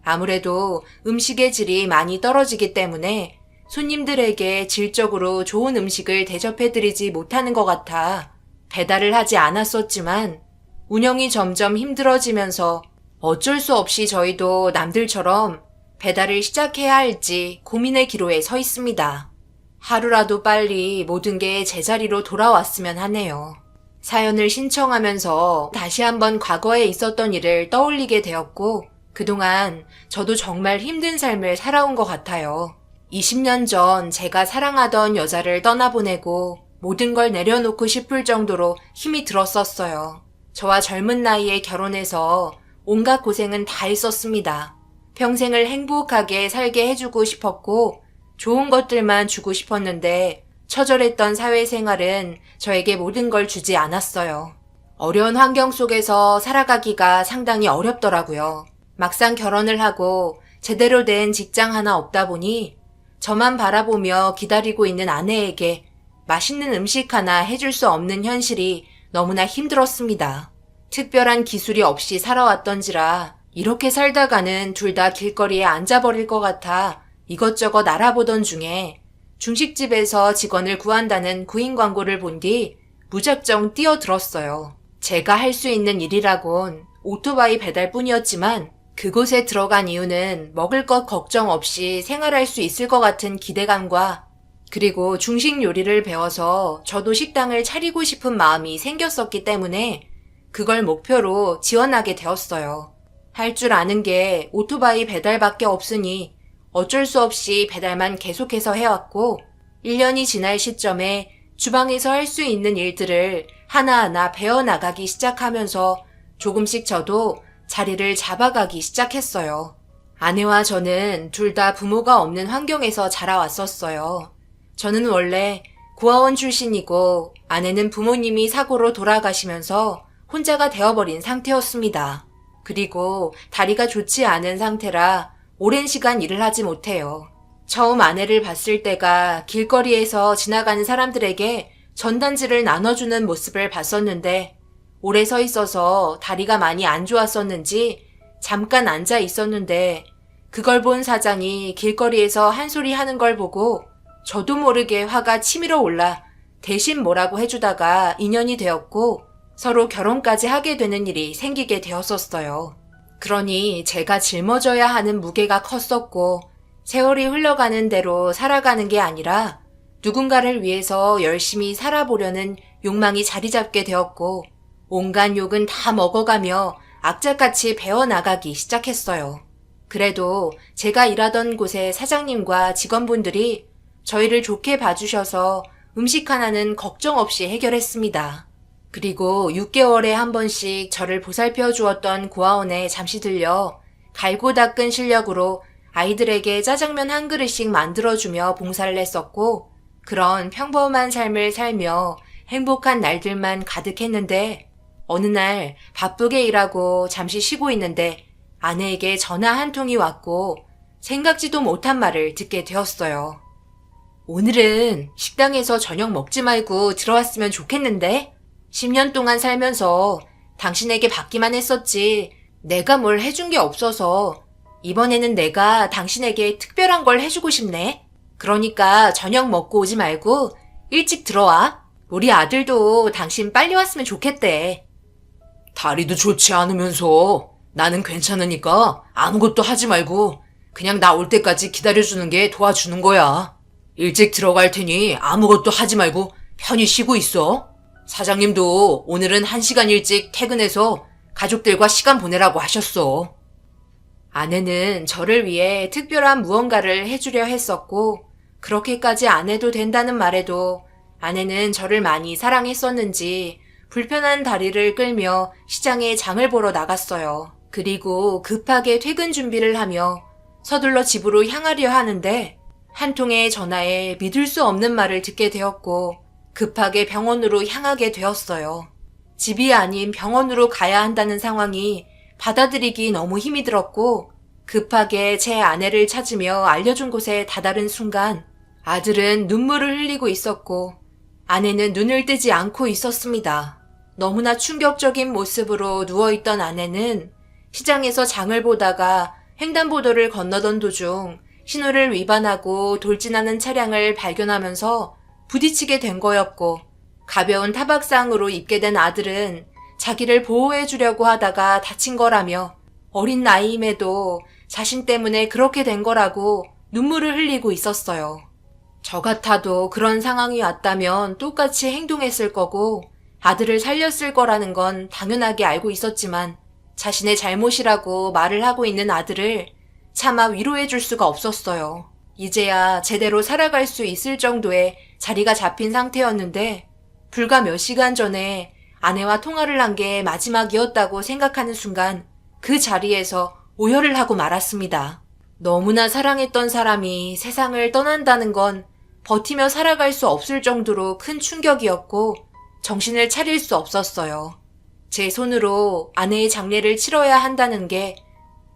아무래도 음식의 질이 많이 떨어지기 때문에 손님들에게 질적으로 좋은 음식을 대접해드리지 못하는 것 같아 배달을 하지 않았었지만 운영이 점점 힘들어지면서 어쩔 수 없이 저희도 남들처럼 배달을 시작해야 할지 고민의 기로에 서 있습니다. 하루라도 빨리 모든 게 제자리로 돌아왔으면 하네요. 사연을 신청하면서 다시 한번 과거에 있었던 일을 떠올리게 되었고 그동안 저도 정말 힘든 삶을 살아온 것 같아요. 20년 전 제가 사랑하던 여자를 떠나보내고 모든 걸 내려놓고 싶을 정도로 힘이 들었었어요. 저와 젊은 나이에 결혼해서 온갖 고생은 다 했었습니다. 평생을 행복하게 살게 해주고 싶었고 좋은 것들만 주고 싶었는데 처절했던 사회생활은 저에게 모든 걸 주지 않았어요. 어려운 환경 속에서 살아가기가 상당히 어렵더라고요. 막상 결혼을 하고 제대로 된 직장 하나 없다 보니 저만 바라보며 기다리고 있는 아내에게 맛있는 음식 하나 해줄 수 없는 현실이 너무나 힘들었습니다. 특별한 기술이 없이 살아왔던지라 이렇게 살다가는 둘 다 길거리에 앉아버릴 것 같아 이것저것 알아보던 중에 중식집에서 직원을 구한다는 구인 광고를 본 뒤 무작정 뛰어들었어요. 제가 할 수 있는 일이라곤 오토바이 배달뿐이었지만 그곳에 들어간 이유는 먹을 것 걱정 없이 생활할 수 있을 것 같은 기대감과 그리고 중식 요리를 배워서 저도 식당을 차리고 싶은 마음이 생겼었기 때문에 그걸 목표로 지원하게 되었어요. 할 줄 아는 게 오토바이 배달밖에 없으니 어쩔 수 없이 배달만 계속해서 해왔고 1년이 지날 시점에 주방에서 할 수 있는 일들을 하나하나 배워나가기 시작하면서 조금씩 저도 자리를 잡아가기 시작했어요. 아내와 저는 둘 다 부모가 없는 환경에서 자라왔었어요. 저는 원래 고아원 출신이고 아내는 부모님이 사고로 돌아가시면서 혼자가 되어버린 상태였습니다. 그리고 다리가 좋지 않은 상태라 오랜 시간 일을 하지 못해요. 처음 아내를 봤을 때가 길거리에서 지나가는 사람들에게 전단지를 나눠주는 모습을 봤었는데 오래 서 있어서 다리가 많이 안 좋았었는지 잠깐 앉아 있었는데 그걸 본 사장이 길거리에서 한 소리 하는 걸 보고 저도 모르게 화가 치밀어 올라 대신 뭐라고 해주다가 인연이 되었고 서로 결혼까지 하게 되는 일이 생기게 되었었어요. 그러니 제가 짊어져야 하는 무게가 컸었고 세월이 흘러가는 대로 살아가는 게 아니라 누군가를 위해서 열심히 살아보려는 욕망이 자리 잡게 되었고 온갖 욕은 다 먹어가며 악착같이 배워나가기 시작했어요. 그래도 제가 일하던 곳의 사장님과 직원분들이 저희를 좋게 봐주셔서 음식 하나는 걱정 없이 해결했습니다. 그리고 6개월에 한 번씩 저를 보살펴 주었던 고아원에 잠시 들려 갈고 닦은 실력으로 아이들에게 짜장면 한 그릇씩 만들어주며 봉사를 했었고 그런 평범한 삶을 살며 행복한 날들만 가득했는데 어느 날 바쁘게 일하고 잠시 쉬고 있는데 아내에게 전화 한 통이 왔고 생각지도 못한 말을 듣게 되었어요. 오늘은 식당에서 저녁 먹지 말고 들어왔으면 좋겠는데? 10년 동안 살면서 당신에게 받기만 했었지 내가 뭘 해준 게 없어서 이번에는 내가 당신에게 특별한 걸 해주고 싶네. 그러니까 저녁 먹고 오지 말고 일찍 들어와. 우리 아들도 당신 빨리 왔으면 좋겠대. 다리도 좋지 않으면서 나는 괜찮으니까 아무것도 하지 말고 그냥 나 올 때까지 기다려주는 게 도와주는 거야. 일찍 들어갈 테니 아무것도 하지 말고 편히 쉬고 있어. 사장님도 오늘은 1시간 일찍 퇴근해서 가족들과 시간 보내라고 하셨어. 아내는 저를 위해 특별한 무언가를 해주려 했었고 그렇게까지 안 해도 된다는 말에도 아내는 저를 많이 사랑했었는지 불편한 다리를 끌며 시장에 장을 보러 나갔어요. 그리고 급하게 퇴근 준비를 하며 서둘러 집으로 향하려 하는데 한 통의 전화에 믿을 수 없는 말을 듣게 되었고 급하게 병원으로 향하게 되었어요. 집이 아닌 병원으로 가야 한다는 상황이 받아들이기 너무 힘이 들었고 급하게 제 아내를 찾으며 알려준 곳에 다다른 순간 아들은 눈물을 흘리고 있었고 아내는 눈을 뜨지 않고 있었습니다. 너무나 충격적인 모습으로 누워있던 아내는 시장에서 장을 보다가 횡단보도를 건너던 도중 신호를 위반하고 돌진하는 차량을 발견하면서 부딪히게 된 거였고 가벼운 타박상으로 입게 된 아들은 자기를 보호해 주려고 하다가 다친 거라며 어린 나이임에도 자신 때문에 그렇게 된 거라고 눈물을 흘리고 있었어요. 저 같아도 그런 상황이 왔다면 똑같이 행동했을 거고 아들을 살렸을 거라는 건 당연하게 알고 있었지만 자신의 잘못이라고 말을 하고 있는 아들을 차마 위로해 줄 수가 없었어요. 이제야 제대로 살아갈 수 있을 정도의 자리가 잡힌 상태였는데 불과 몇 시간 전에 아내와 통화를 한 게 마지막이었다고 생각하는 순간 그 자리에서 오열을 하고 말았습니다. 너무나 사랑했던 사람이 세상을 떠난다는 건 버티며 살아갈 수 없을 정도로 큰 충격이었고 정신을 차릴 수 없었어요. 제 손으로 아내의 장례를 치러야 한다는 게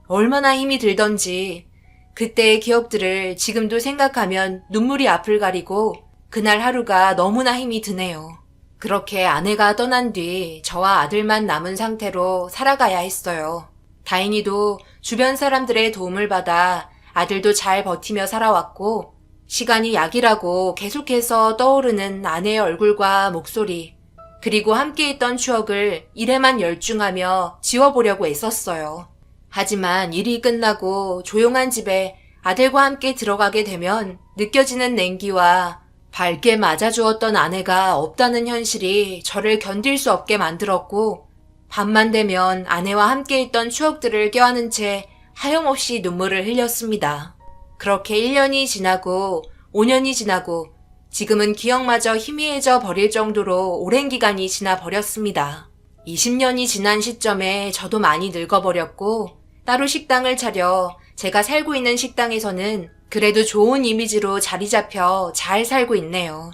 얼마나 힘이 들던지 그때의 기억들을 지금도 생각하면 눈물이 앞을 가리고 그날 하루가 너무나 힘이 드네요. 그렇게 아내가 떠난 뒤 저와 아들만 남은 상태로 살아가야 했어요. 다행히도 주변 사람들의 도움을 받아 아들도 잘 버티며 살아왔고 시간이 약이라고 계속해서 떠오르는 아내의 얼굴과 목소리 그리고 함께 있던 추억을 일에만 열중하며 지워보려고 애썼어요. 하지만 일이 끝나고 조용한 집에 아들과 함께 들어가게 되면 느껴지는 냉기와 밝게 맞아주었던 아내가 없다는 현실이 저를 견딜 수 없게 만들었고, 밤만 되면 아내와 함께 있던 추억들을 껴안은 채 하염없이 눈물을 흘렸습니다. 그렇게 1년이 지나고 5년이 지나고 지금은 기억마저 희미해져 버릴 정도로 오랜 기간이 지나 버렸습니다. 20년이 지난 시점에 저도 많이 늙어버렸고 따로 식당을 차려 제가 살고 있는 식당에서는 그래도 좋은 이미지로 자리 잡혀 잘 살고 있네요.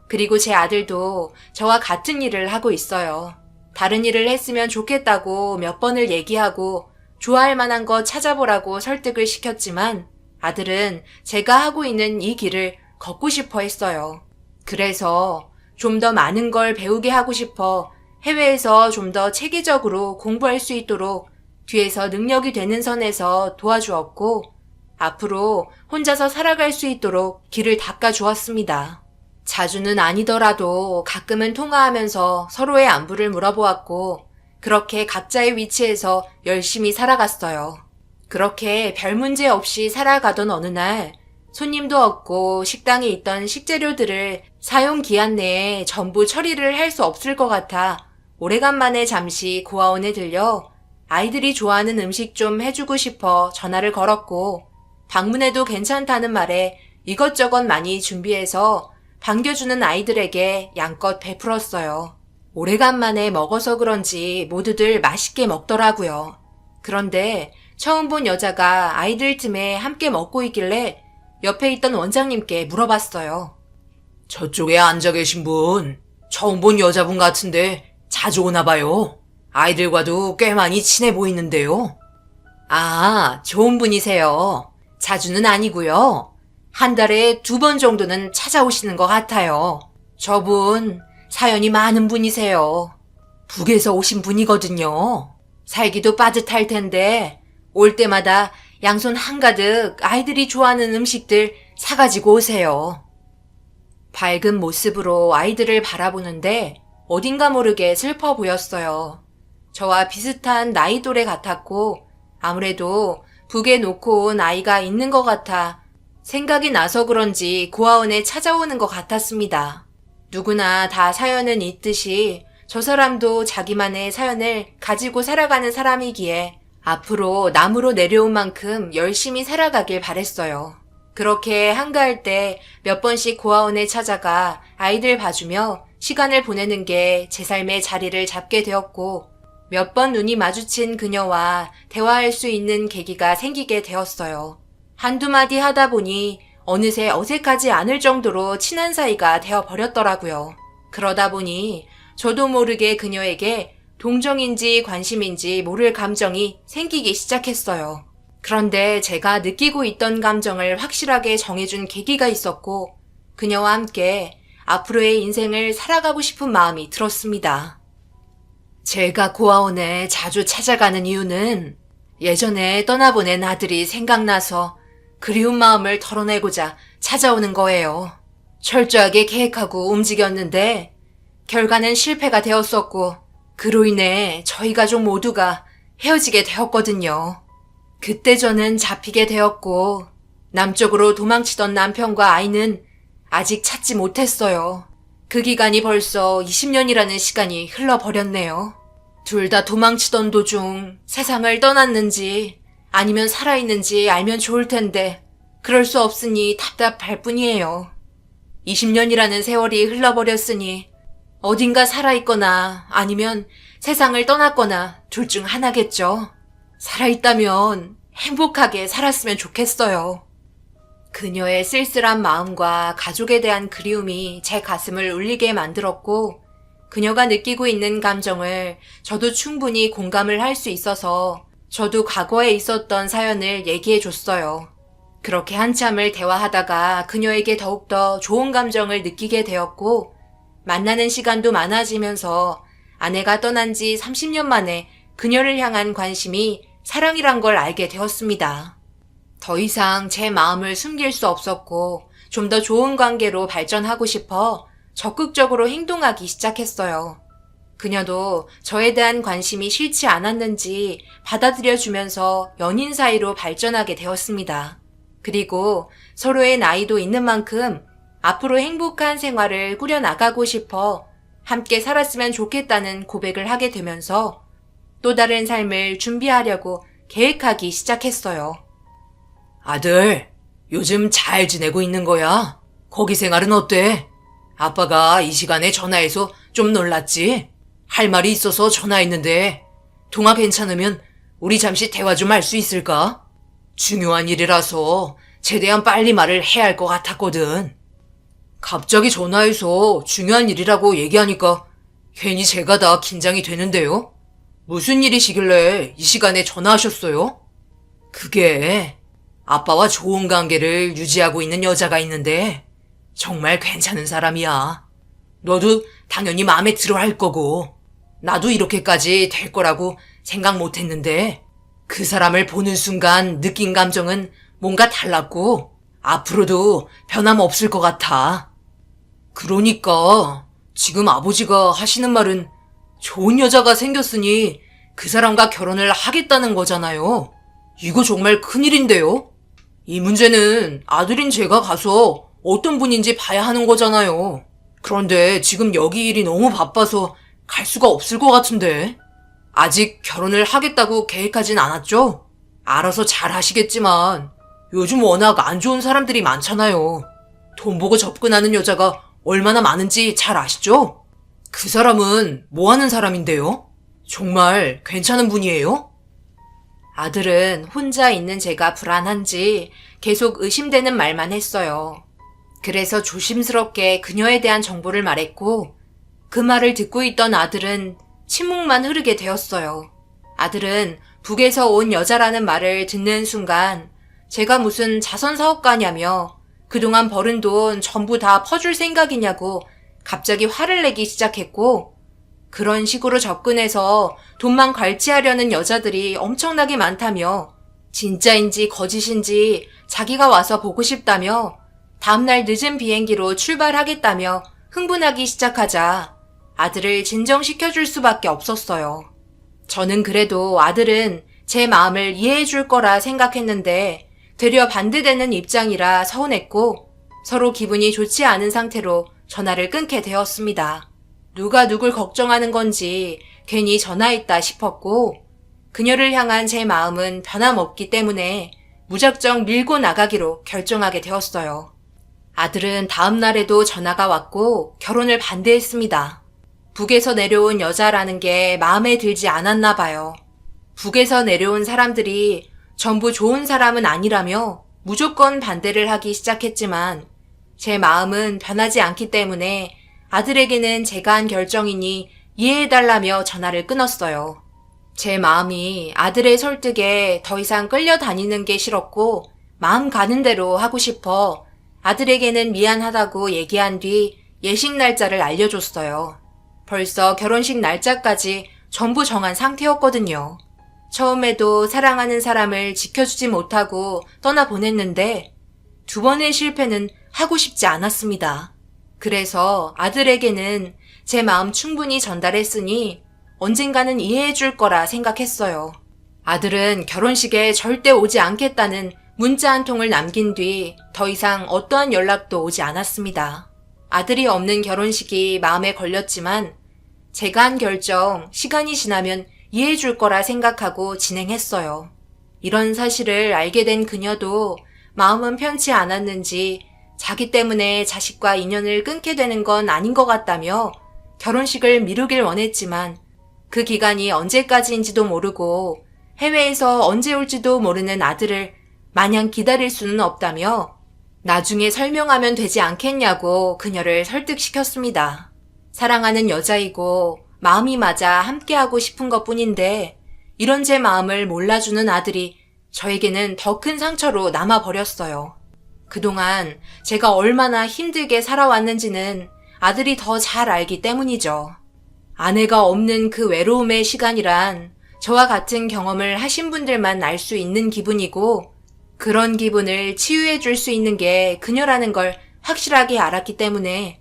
그리고 제 아들도 저와 같은 일을 하고 있어요. 다른 일을 했으면 좋겠다고 몇 번을 얘기하고 좋아할 만한 거 찾아보라고 설득을 시켰지만 아들은 제가 하고 있는 이 길을 걷고 싶어 했어요. 그래서 좀 더 많은 걸 배우게 하고 싶어 해외에서 좀 더 체계적으로 공부할 수 있도록 뒤에서 능력이 되는 선에서 도와주었고 앞으로 혼자서 살아갈 수 있도록 길을 닦아주었습니다. 자주는 아니더라도 가끔은 통화하면서 서로의 안부를 물어보았고 그렇게 각자의 위치에서 열심히 살아갔어요. 그렇게 별 문제 없이 살아가던 어느 날 손님도 없고 식당에 있던 식재료들을 사용 기한 내에 전부 처리를 할 수 없을 것 같아 오래간만에 잠시 고아원에 들려 아이들이 좋아하는 음식 좀 해주고 싶어 전화를 걸었고 방문해도 괜찮다는 말에 이것저것 많이 준비해서 반겨주는 아이들에게 양껏 베풀었어요. 오래간만에 먹어서 그런지 모두들 맛있게 먹더라고요. 그런데 처음 본 여자가 아이들 틈에 함께 먹고 있길래 옆에 있던 원장님께 물어봤어요. 저쪽에 앉아 계신 분, 처음 본 여자분 같은데 자주 오나 봐요. 아이들과도 꽤 많이 친해 보이는데요. 아, 좋은 분이세요. 자주는 아니고요. 한 달에 2번 정도는 찾아오시는 것 같아요. 저분 사연이 많은 분이세요. 북에서 오신 분이거든요. 살기도 빠듯할 텐데 올 때마다 양손 한가득 아이들이 좋아하는 음식들 사가지고 오세요. 밝은 모습으로 아이들을 바라보는데 어딘가 모르게 슬퍼 보였어요. 저와 비슷한 나이 또래 같았고 아무래도 북에 놓고 온 아이가 있는 것 같아 생각이 나서 그런지 고아원에 찾아오는 것 같았습니다. 누구나 다 사연은 있듯이 저 사람도 자기만의 사연을 가지고 살아가는 사람이기에 앞으로 남으로 내려온 만큼 열심히 살아가길 바랬어요. 그렇게 한가할 때 몇 번씩 고아원에 찾아가 아이들 봐주며 시간을 보내는 게 제 삶의 자리를 잡게 되었고 몇 번 눈이 마주친 그녀와 대화할 수 있는 계기가 생기게 되었어요. 한두 마디 하다 보니 어느새 어색하지 않을 정도로 친한 사이가 되어버렸더라고요. 그러다 보니 저도 모르게 그녀에게 동정인지 관심인지 모를 감정이 생기기 시작했어요. 그런데 제가 느끼고 있던 감정을 확실하게 정해준 계기가 있었고 그녀와 함께 앞으로의 인생을 살아가고 싶은 마음이 들었습니다. 제가 고아원에 자주 찾아가는 이유는 예전에 떠나보낸 아들이 생각나서 그리운 마음을 털어내고자 찾아오는 거예요. 철저하게 계획하고 움직였는데 결과는 실패가 되었었고 그로 인해 저희 가족 모두가 헤어지게 되었거든요. 그때 저는 잡히게 되었고 남쪽으로 도망치던 남편과 아이는 아직 찾지 못했어요. 그 기간이 벌써 20년이라는 시간이 흘러버렸네요. 둘 다 도망치던 도중 세상을 떠났는지 아니면 살아있는지 알면 좋을 텐데 그럴 수 없으니 답답할 뿐이에요. 20년이라는 세월이 흘러버렸으니 어딘가 살아있거나 아니면 세상을 떠났거나 둘 중 하나겠죠. 살아있다면 행복하게 살았으면 좋겠어요. 그녀의 쓸쓸한 마음과 가족에 대한 그리움이 제 가슴을 울리게 만들었고 그녀가 느끼고 있는 감정을 저도 충분히 공감을 할 수 있어서 저도 과거에 있었던 사연을 얘기해 줬어요. 그렇게 한참을 대화하다가 그녀에게 더욱더 좋은 감정을 느끼게 되었고 만나는 시간도 많아지면서 아내가 떠난 지 30년 만에 그녀를 향한 관심이 사랑이란 걸 알게 되었습니다. 더 이상 제 마음을 숨길 수 없었고 좀 더 좋은 관계로 발전하고 싶어 적극적으로 행동하기 시작했어요. 그녀도 저에 대한 관심이 싫지 않았는지 받아들여주면서 연인 사이로 발전하게 되었습니다. 그리고 서로의 나이도 있는 만큼 앞으로 행복한 생활을 꾸려나가고 싶어 함께 살았으면 좋겠다는 고백을 하게 되면서 또 다른 삶을 준비하려고 계획하기 시작했어요. 아들, 요즘 잘 지내고 있는 거야? 거기 생활은 어때? 아빠가 이 시간에 전화해서 좀 놀랐지? 할 말이 있어서 전화했는데 통화 괜찮으면 우리 잠시 대화 좀 할 수 있을까? 중요한 일이라서 최대한 빨리 말을 해야 할 것 같았거든. 갑자기 전화해서 중요한 일이라고 얘기하니까 괜히 제가 다 긴장이 되는데요. 무슨 일이시길래 이 시간에 전화하셨어요? 그게 아빠와 좋은 관계를 유지하고 있는 여자가 있는데 정말 괜찮은 사람이야. 너도 당연히 마음에 들어 할 거고 나도 이렇게까지 될 거라고 생각 못 했는데 그 사람을 보는 순간 느낀 감정은 뭔가 달랐고 앞으로도 변함없을 것 같아. 그러니까 지금 아버지가 하시는 말은 좋은 여자가 생겼으니 그 사람과 결혼을 하겠다는 거잖아요. 이거 정말 큰일인데요? 이 문제는 아들인 제가 가서 어떤 분인지 봐야 하는 거잖아요. 그런데 지금 여기 일이 너무 바빠서 갈 수가 없을 것 같은데. 아직 결혼을 하겠다고 계획하진 않았죠? 알아서 잘 하시겠지만 요즘 워낙 안 좋은 사람들이 많잖아요. 돈 보고 접근하는 여자가 얼마나 많은지 잘 아시죠? 그 사람은 뭐 하는 사람인데요? 정말 괜찮은 분이에요? 아들은 혼자 있는 제가 불안한지 계속 의심되는 말만 했어요. 그래서 조심스럽게 그녀에 대한 정보를 말했고 그 말을 듣고 있던 아들은 침묵만 흐르게 되었어요. 아들은 북에서 온 여자라는 말을 듣는 순간 제가 무슨 자선사업가냐며 그동안 벌은 돈 전부 다 퍼줄 생각이냐고 갑자기 화를 내기 시작했고 그런 식으로 접근해서 돈만 갈취하려는 여자들이 엄청나게 많다며 진짜인지 거짓인지 자기가 와서 보고 싶다며 다음날 늦은 비행기로 출발하겠다며 흥분하기 시작하자 아들을 진정시켜줄 수밖에 없었어요. 저는 그래도 아들은 제 마음을 이해해 줄 거라 생각했는데 되려 반대되는 입장이라 서운했고 서로 기분이 좋지 않은 상태로 전화를 끊게 되었습니다. 누가 누굴 걱정하는 건지 괜히 전화했다 싶었고 그녀를 향한 제 마음은 변함없기 때문에 무작정 밀고 나가기로 결정하게 되었어요. 아들은 다음 날에도 전화가 왔고 결혼을 반대했습니다. 북에서 내려온 여자라는 게 마음에 들지 않았나 봐요. 북에서 내려온 사람들이 전부 좋은 사람은 아니라며 무조건 반대를 하기 시작했지만 제 마음은 변하지 않기 때문에 아들에게는 제가 한 결정이니 이해해달라며 전화를 끊었어요. 제 마음이 아들의 설득에 더 이상 끌려다니는 게 싫었고 마음 가는 대로 하고 싶어 아들에게는 미안하다고 얘기한 뒤 예식 날짜를 알려줬어요. 벌써 결혼식 날짜까지 전부 정한 상태였거든요. 처음에도 사랑하는 사람을 지켜주지 못하고 떠나보냈는데 두 번의 실패는 하고 싶지 않았습니다. 그래서 아들에게는 제 마음 충분히 전달했으니 언젠가는 이해해줄 거라 생각했어요. 아들은 결혼식에 절대 오지 않겠다는 문자 한 통을 남긴 뒤 더 이상 어떠한 연락도 오지 않았습니다. 아들이 없는 결혼식이 마음에 걸렸지만 제가 한 결정 시간이 지나면 이해해줄 거라 생각하고 진행했어요. 이런 사실을 알게 된 그녀도 마음은 편치 않았는지 자기 때문에 자식과 인연을 끊게 되는 건 아닌 것 같다며 결혼식을 미루길 원했지만 그 기간이 언제까지인지도 모르고 해외에서 언제 올지도 모르는 아들을 마냥 기다릴 수는 없다며 나중에 설명하면 되지 않겠냐고 그녀를 설득시켰습니다. 사랑하는 여자이고 마음이 맞아 함께하고 싶은 것뿐인데 이런 제 마음을 몰라주는 아들이 저에게는 더 큰 상처로 남아버렸어요. 그동안 제가 얼마나 힘들게 살아왔는지는 아들이 더 잘 알기 때문이죠. 아내가 없는 그 외로움의 시간이란 저와 같은 경험을 하신 분들만 알 수 있는 기분이고 그런 기분을 치유해 줄 수 있는 게 그녀라는 걸 확실하게 알았기 때문에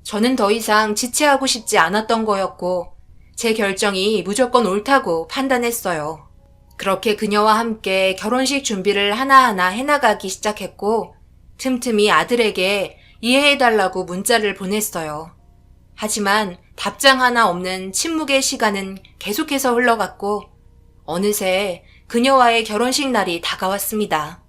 저는 더 이상 지체하고 싶지 않았던 거였고 제 결정이 무조건 옳다고 판단했어요. 그렇게 그녀와 함께 결혼식 준비를 하나하나 해나가기 시작했고 틈틈이 아들에게 이해해달라고 문자를 보냈어요. 하지만 답장 하나 없는 침묵의 시간은 계속해서 흘러갔고 어느새 그녀와의 결혼식 날이 다가왔습니다.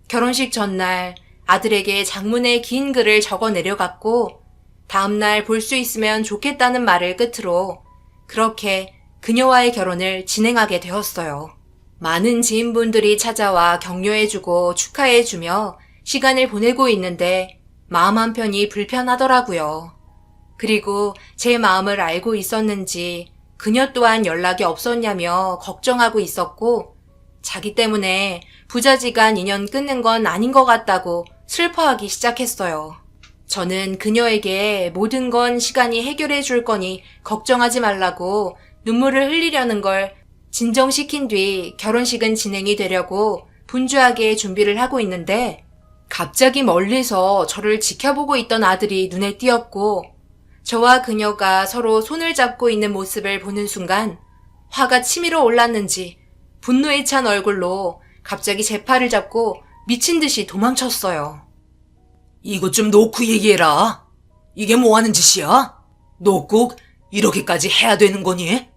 결혼식 전날 아들에게 장문의 긴 글을 적어 내려갔고 다음날 볼 수 있으면 좋겠다는 말을 끝으로 그렇게 그녀와의 결혼을 진행하게 되었어요. 많은 지인분들이 찾아와 격려해주고 축하해주며 시간을 보내고 있는데 마음 한편이 불편하더라고요. 그리고 제 마음을 알고 있었는지 그녀 또한 연락이 없었냐며 걱정하고 있었고 자기 때문에 부자지간 인연 끊는 건 아닌 것 같다고 슬퍼하기 시작했어요. 저는 그녀에게 모든 건 시간이 해결해 줄 거니 걱정하지 말라고 눈물을 흘리려는 걸 진정시킨 뒤 결혼식은 진행이 되려고 분주하게 준비를 하고 있는데 갑자기 멀리서 저를 지켜보고 있던 아들이 눈에 띄었고 저와 그녀가 서로 손을 잡고 있는 모습을 보는 순간 화가 치밀어 올랐는지 분노에 찬 얼굴로 갑자기 제 팔을 잡고 미친 듯이 도망쳤어요. 이것 좀 놓고 얘기해라. 이게 뭐 하는 짓이야? 너 꼭 이렇게까지 해야 되는 거니?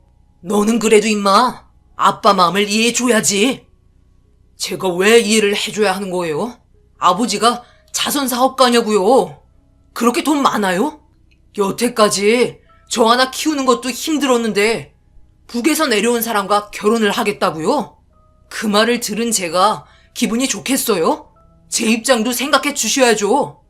너는 그래도 임마 아빠 마음을 이해해줘야지. 제가 왜 이해를 해줘야 하는 거예요? 아버지가 자선사업가냐고요. 그렇게 돈 많아요? 여태까지 저 하나 키우는 것도 힘들었는데 북에서 내려온 사람과 결혼을 하겠다고요? 그 말을 들은 제가 기분이 좋겠어요? 제 입장도 생각해 주셔야죠.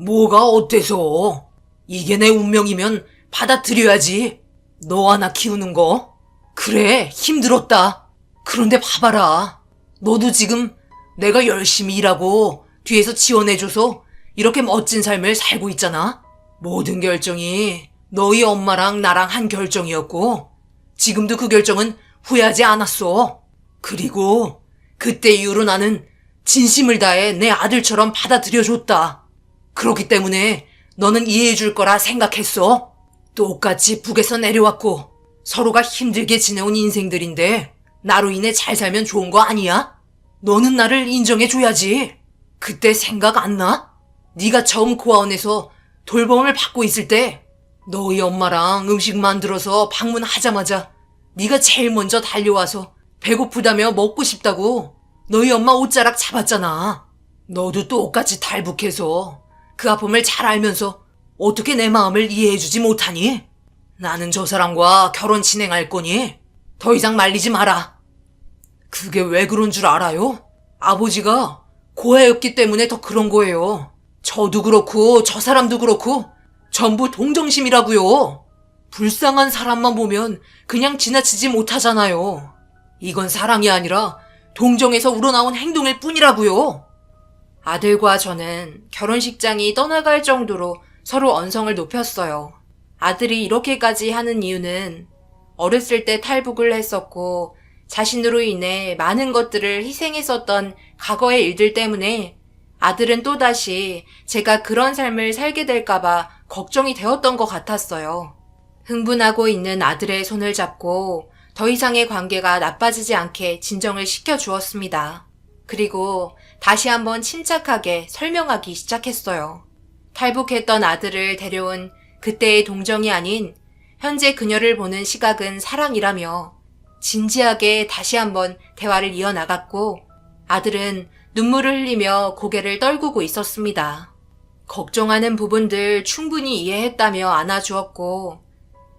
뭐가 어때서? 이게 내 운명이면 받아들여야지. 너 하나 키우는 거? 그래, 힘들었다. 그런데 봐봐라. 너도 지금 내가 열심히 일하고 뒤에서 지원해줘서 이렇게 멋진 삶을 살고 있잖아. 모든 결정이 너희 엄마랑 나랑 한 결정이었고 지금도 그 결정은 후회하지 않았어. 그리고 그때 이후로 나는 진심을 다해 내 아들처럼 받아들여줬다. 그렇기 때문에 너는 이해해줄 거라 생각했어. 똑같이 북에서 내려왔고 서로가 힘들게 지내온 인생들인데 나로 인해 잘 살면 좋은 거 아니야? 너는 나를 인정해줘야지. 그때 생각 안 나? 네가 처음 고아원에서 돌봄을 받고 있을 때 너희 엄마랑 음식 만들어서 방문하자마자 네가 제일 먼저 달려와서 배고프다며 먹고 싶다고 너희 엄마 옷자락 잡았잖아. 너도 똑같이 탈북해서 그 아픔을 잘 알면서 어떻게 내 마음을 이해해주지 못하니? 나는 저 사람과 결혼 진행할 거니 더 이상 말리지 마라. 그게 왜 그런 줄 알아요? 아버지가 고아였기 때문에 더 그런 거예요. 저도 그렇고 저 사람도 그렇고 전부 동정심이라고요. 불쌍한 사람만 보면 그냥 지나치지 못하잖아요. 이건 사랑이 아니라 동정에서 우러나온 행동일 뿐이라고요. 아들과 저는 결혼식장이 떠나갈 정도로 서로 언성을 높였어요. 아들이 이렇게까지 하는 이유는 어렸을 때 탈북을 했었고 자신으로 인해 많은 것들을 희생했었던 과거의 일들 때문에 아들은 또다시 제가 그런 삶을 살게 될까봐 걱정이 되었던 것 같았어요. 흥분하고 있는 아들의 손을 잡고 더 이상의 관계가 나빠지지 않게 진정을 시켜주었습니다. 그리고 다시 한번 침착하게 설명하기 시작했어요. 탈북했던 아들을 데려온 그때의 동정이 아닌 현재 그녀를 보는 시각은 사랑이라며 진지하게 다시 한번 대화를 이어나갔고 아들은 눈물을 흘리며 고개를 떨구고 있었습니다. 걱정하는 부분들 충분히 이해했다며 안아주었고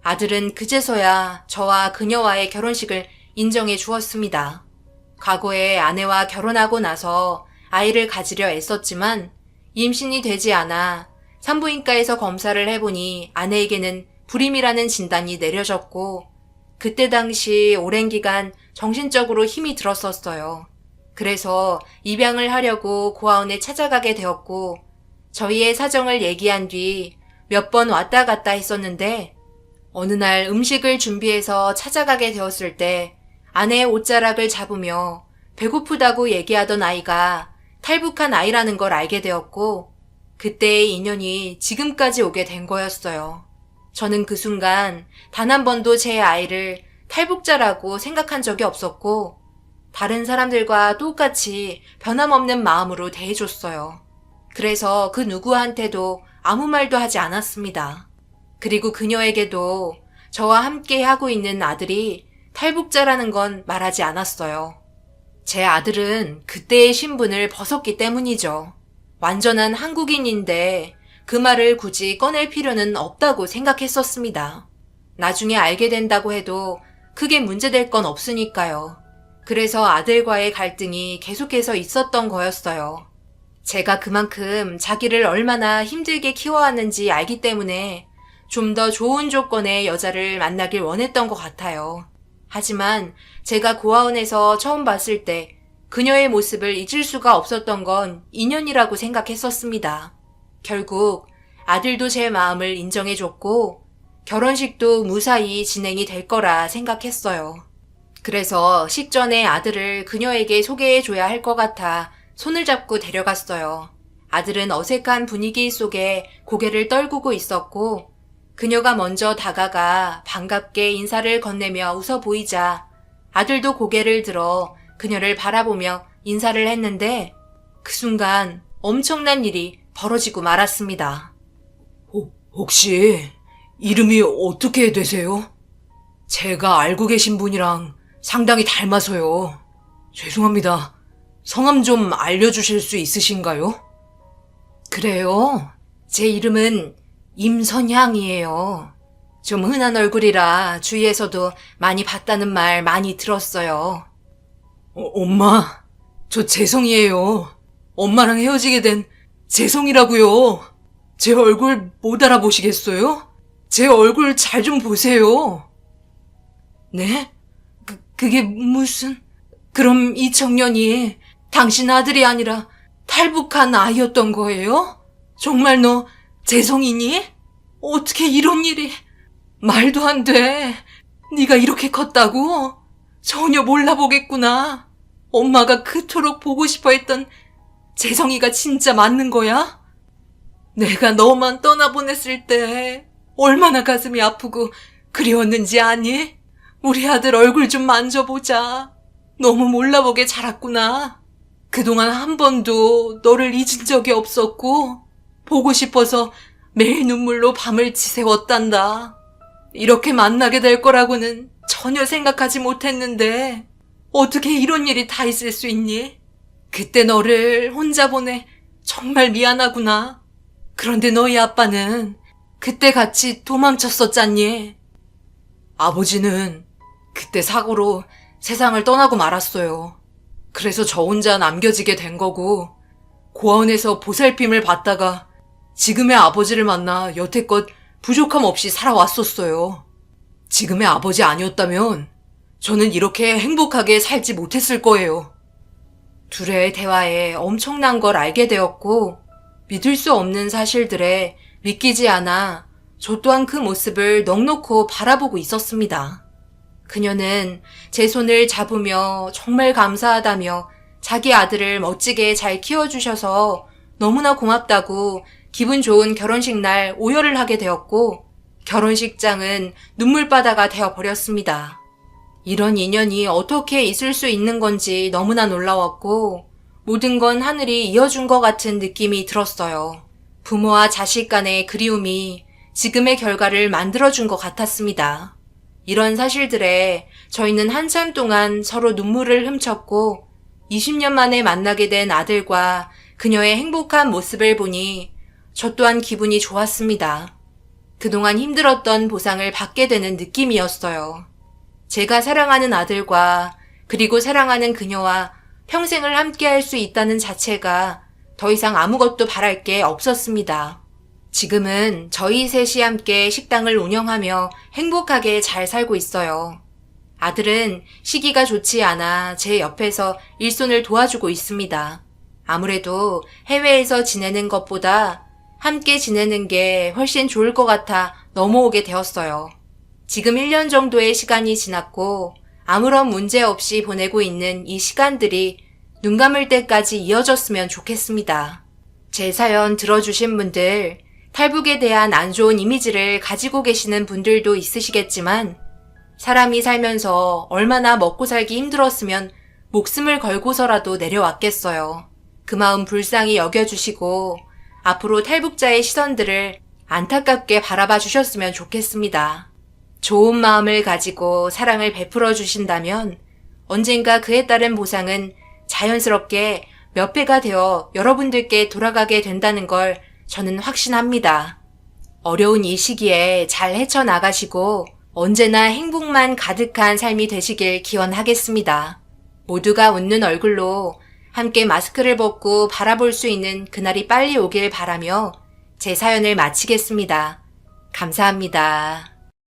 아들은 그제서야 저와 그녀와의 결혼식을 인정해 주었습니다. 과거에 아내와 결혼하고 나서 아이를 가지려 애썼지만 임신이 되지 않아 산부인과에서 검사를 해보니 아내에게는 불임이라는 진단이 내려졌고 그때 당시 오랜 기간 정신적으로 힘이 들었었어요. 그래서 입양을 하려고 고아원에 찾아가게 되었고 저희의 사정을 얘기한 뒤 몇 번 왔다 갔다 했었는데 어느 날 음식을 준비해서 찾아가게 되었을 때 아내의 옷자락을 잡으며 배고프다고 얘기하던 아이가 탈북한 아이라는 걸 알게 되었고 그때의 인연이 지금까지 오게 된 거였어요. 저는 그 순간 단 한 번도 제 아이를 탈북자라고 생각한 적이 없었고 다른 사람들과 똑같이 변함없는 마음으로 대해줬어요. 그래서 그 누구한테도 아무 말도 하지 않았습니다. 그리고 그녀에게도 저와 함께 하고 있는 아들이 탈북자라는 건 말하지 않았어요. 제 아들은 그때의 신분을 벗었기 때문이죠. 완전한 한국인인데 그 말을 굳이 꺼낼 필요는 없다고 생각했었습니다. 나중에 알게 된다고 해도 크게 문제될 건 없으니까요. 그래서 아들과의 갈등이 계속해서 있었던 거였어요. 제가 그만큼 자기를 얼마나 힘들게 키워왔는지 알기 때문에 좀 더 좋은 조건의 여자를 만나길 원했던 것 같아요. 하지만 제가 고아원에서 처음 봤을 때 그녀의 모습을 잊을 수가 없었던 건 인연이라고 생각했었습니다. 결국 아들도 제 마음을 인정해줬고 결혼식도 무사히 진행이 될 거라 생각했어요. 그래서 식전에 아들을 그녀에게 소개해줘야 할 것 같아 손을 잡고 데려갔어요. 아들은 어색한 분위기 속에 고개를 떨구고 있었고 그녀가 먼저 다가가 반갑게 인사를 건네며 웃어 보이자 아들도 고개를 들어 그녀를 바라보며 인사를 했는데 그 순간 엄청난 일이 벌어지고 말았습니다. 혹시 이름이 어떻게 되세요? 제가 알고 계신 분이랑 상당히 닮아서요. 죄송합니다. 성함 좀 알려주실 수 있으신가요? 그래요? 제 이름은 임선향이에요. 좀 흔한 얼굴이라 주위에서도 많이 봤다는 말 많이 들었어요. 엄마, 저 재성이에요. 엄마랑 헤어지게 된 재성이라고요. 제 얼굴 못 알아보시겠어요? 제 얼굴 잘 좀 보세요. 네? 그게 무슨... 그럼 이 청년이 당신 아들이 아니라 탈북한 아이였던 거예요? 정말 너 재성이니? 어떻게 이런 일이... 말도 안 돼. 네가 이렇게 컸다고? 전혀 몰라보겠구나. 엄마가 그토록 보고 싶어 했던 재성이가 진짜 맞는 거야? 내가 너만 떠나보냈을 때 얼마나 가슴이 아프고 그리웠는지 아니? 우리 아들 얼굴 좀 만져보자. 너무 몰라보게 자랐구나. 그동안 한 번도 너를 잊은 적이 없었고 보고 싶어서 매일 눈물로 밤을 지새웠단다. 이렇게 만나게 될 거라고는 전혀 생각하지 못했는데 어떻게 이런 일이 다 있을 수 있니? 그때 너를 혼자 보내 정말 미안하구나. 그런데 너희 아빠는 그때 같이 도망쳤었잖니. 아버지는 그때 사고로 세상을 떠나고 말았어요. 그래서 저 혼자 남겨지게 된 거고 고아원에서 보살핌을 받다가 지금의 아버지를 만나 여태껏 부족함 없이 살아왔었어요. 지금의 아버지 아니었다면 저는 이렇게 행복하게 살지 못했을 거예요. 둘의 대화에 엄청난 걸 알게 되었고 믿을 수 없는 사실들에 믿기지 않아 저 또한 그 모습을 넋놓고 바라보고 있었습니다. 그녀는 제 손을 잡으며 정말 감사하다며 자기 아들을 멋지게 잘 키워주셔서 너무나 고맙다고 기분 좋은 결혼식 날 오열을 하게 되었고 결혼식장은 눈물바다가 되어버렸습니다. 이런 인연이 어떻게 있을 수 있는 건지 너무나 놀라웠고 모든 건 하늘이 이어준 것 같은 느낌이 들었어요. 부모와 자식 간의 그리움이 지금의 결과를 만들어준 것 같았습니다. 이런 사실들에 저희는 한참 동안 서로 눈물을 훔쳤고 20년 만에 만나게 된 아들과 그녀의 행복한 모습을 보니 저 또한 기분이 좋았습니다. 그동안 힘들었던 보상을 받게 되는 느낌이었어요. 제가 사랑하는 아들과 그리고 사랑하는 그녀와 평생을 함께 할 수 있다는 자체가 더 이상 아무것도 바랄 게 없었습니다. 지금은 저희 셋이 함께 식당을 운영하며 행복하게 잘 살고 있어요. 아들은 시기가 좋지 않아 제 옆에서 일손을 도와주고 있습니다. 아무래도 해외에서 지내는 것보다 함께 지내는 게 훨씬 좋을 것 같아 넘어오게 되었어요. 지금 1년 정도의 시간이 지났고 아무런 문제 없이 보내고 있는 이 시간들이 눈 감을 때까지 이어졌으면 좋겠습니다. 제 사연 들어주신 분들, 탈북에 대한 안 좋은 이미지를 가지고 계시는 분들도 있으시겠지만 사람이 살면서 얼마나 먹고 살기 힘들었으면 목숨을 걸고서라도 내려왔겠어요. 그 마음 불쌍히 여겨주시고 앞으로 탈북자의 시선들을 안타깝게 바라봐 주셨으면 좋겠습니다. 좋은 마음을 가지고 사랑을 베풀어 주신다면 언젠가 그에 따른 보상은 자연스럽게 몇 배가 되어 여러분들께 돌아가게 된다는 걸 저는 확신합니다. 어려운 이 시기에 잘 헤쳐나가시고 언제나 행복만 가득한 삶이 되시길 기원하겠습니다. 모두가 웃는 얼굴로 함께 마스크를 벗고 바라볼 수 있는 그날이 빨리 오길 바라며 제 사연을 마치겠습니다. 감사합니다.